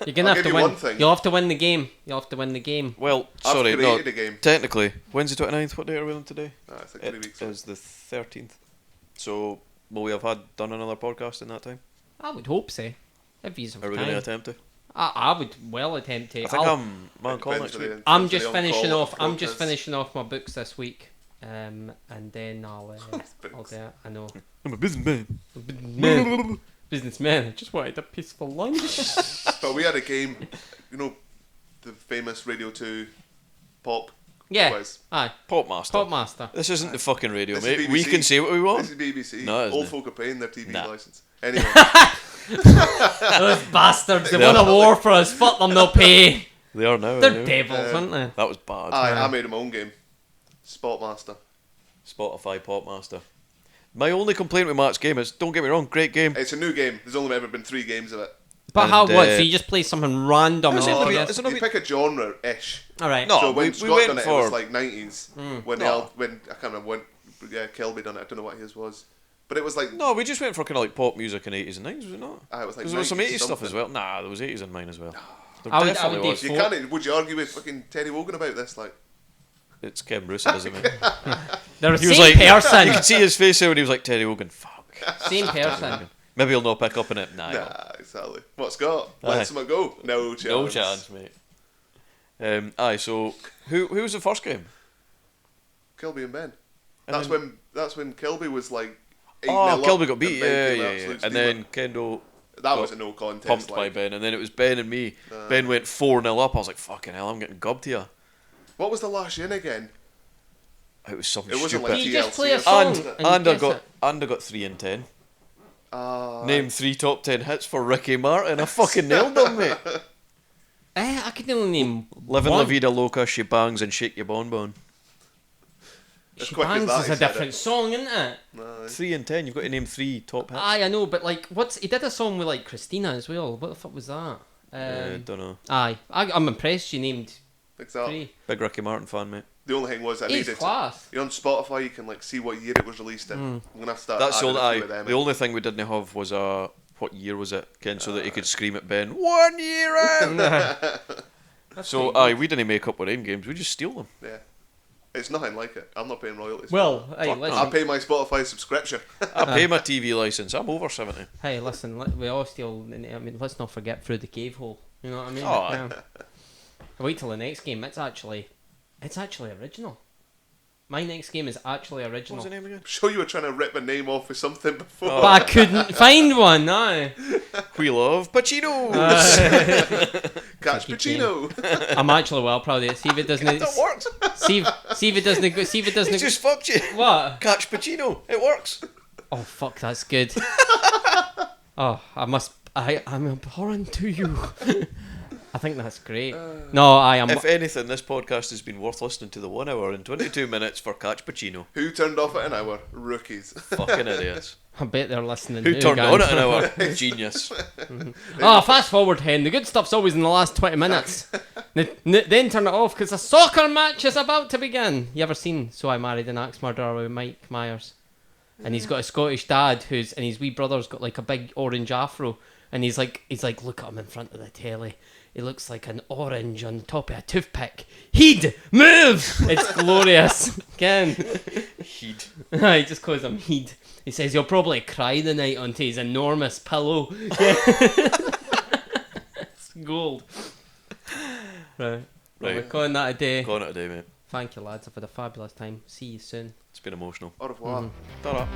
you're gonna I'll have to give you win. one thing. You'll have to win the game. You'll have to win the game. well, I've sorry, no. created a game. Technically, Wednesday 29th. What day are we on today? It's like 3 weeks. It is the 13th. So will we have done another podcast in that time? I would hope so. If he's Are we going to attempt to? I would well attempt to. I think I'm man call Depends next on week. the- I'm depends just on the finishing on-call off. I'm just contest. finishing off my books this week, and then I'll do it. I know. I'm a businessman. Businessman. I just wanted a peaceful lunch. But we had a game, you know, the famous Radio 2 pop Yeah. quiz. Aye. Popmaster. Popmaster. This isn't the fucking radio, This is mate. We BBC. can say what we want. This is BBC. No, it isn't Old it? folk are paying their TV Nah. license. Anyway, Those bastards. They won a war for us. Fuck them. They'll pay. They are now. They're anyway. devils, aren't they? That was bad. I made my own game. Spotmaster. Spotify Popmaster. My only complaint with Matt's game is, don't get me wrong, great game. It's a new game. There's only ever been 3 games of it. But And, how what? So you just play something random Is and it then really- forget? is it You not pick a genre-ish. All right. No. So when we Scott went done it, it for- was like 90s. When No. when I can't remember when Kelby done it. I don't know what his was. But it was like... No, we just went for kind of like pop music in 80s and 90s, was it not? it was like Because there was some 90s 80s stuff as something. well. Nah, there was 80s in mine as well. There I would definitely do was. You can't... Would you argue with fucking Teddy Wogan about this? Like... It's Ken Bruce, doesn't it? They're the He was same like, you person. could see his face there when he was like, Teddy Wogan, fuck. Same person. Maybe he'll not pick up on it. Nah, he won't. Nah, exactly. What, Scott? Aye. Let someone go? No chance. No chance, mate. So who was the first game? Kelby and Ben. And That's then- when Kelby was like 8-0 Oh, up Kelby got beat, and Ben yeah, came yeah, absolute yeah. steamer. And then Kendo that was a no contest. pumped by like. Ben, and then it was Ben and me. Ben went 4-0 up. I was like, fucking hell, I'm getting gubbed here. What was the last in again? It was something It wasn't stupid. like You just TLC play a or song something. and And I guess got it. and I got 3 in 10. Ah, Name 3 top 10 hits for Ricky Martin. I fucking nailed them, mate. I could only name Living La one. Vida Loca, She Bangs, and Shake Your Bon Bon. as She quick as Bangs that, is he a said different it. song, isn't it? 3 in 10. You've got to name 3 top hits. Aye, I know, but like, he did a song with like Christina as well. What the fuck was that? Don't know. Aye, I'm impressed. You named Exactly. 3. Big Ricky Martin fan, mate. The only thing was I He's needed. class. You know, on Spotify you can like see what year it was released in. I'm gonna have to start. That's the adding only. a few of them The in. only thing we didn't have was what year was it, Ken, so that he could scream at Ben, 1 year out. So we didn't make up our own games. We just steal them. Yeah, it's nothing like it. I'm not paying royalties. Well, hey, Fuck listen. I pay my Spotify subscription. I pay my TV license. I'm over 70. Hey, listen. We all steal. I mean, let's not forget through the cave hole. You know what I mean? Oh, Yeah. Wait till the next game. It's actually original. My next game is actually What original. was the name again? I'm sure you were trying to rip my name off with something before. Oh. But I couldn't find one. No. We love Pacino. Catch Fucking Pacino. I'm actually well proud of it. See if it doesn't. That works. See if it doesn't. See if it He doesn't. just fucked you. What? Catch Pacino. It works. Oh fuck, that's good. Oh, I'm abhorrent to you. I think that's great. No, I am. If anything, this podcast has been worth listening to the 1 hour and 22 minutes for Catch Pacino. Who turned off at an hour? Rookies. Fucking idiots. I bet they're listening. Who now, turned gang. on at an hour? Genius. Oh, fast forward, Hen. The good stuff's always in the last 20 minutes. Then turn it off because a soccer match is about to begin. You ever seen So I Married an Axe Murderer with Mike Myers? And he's got a Scottish dad and his wee brother's got like a big orange afro. And he's like, look at him in front of the telly. He looks like an orange on top of a toothpick. He'd move! It's glorious. Ken. He'd. He just calls him He'd. He says he'll probably cry the night onto his enormous pillow. It's gold. Right. Well, we're calling that a day. Calling it a day, mate. Thank you, lads. I've had a fabulous time. See you soon. It's been emotional. Au revoir. Ta-ra.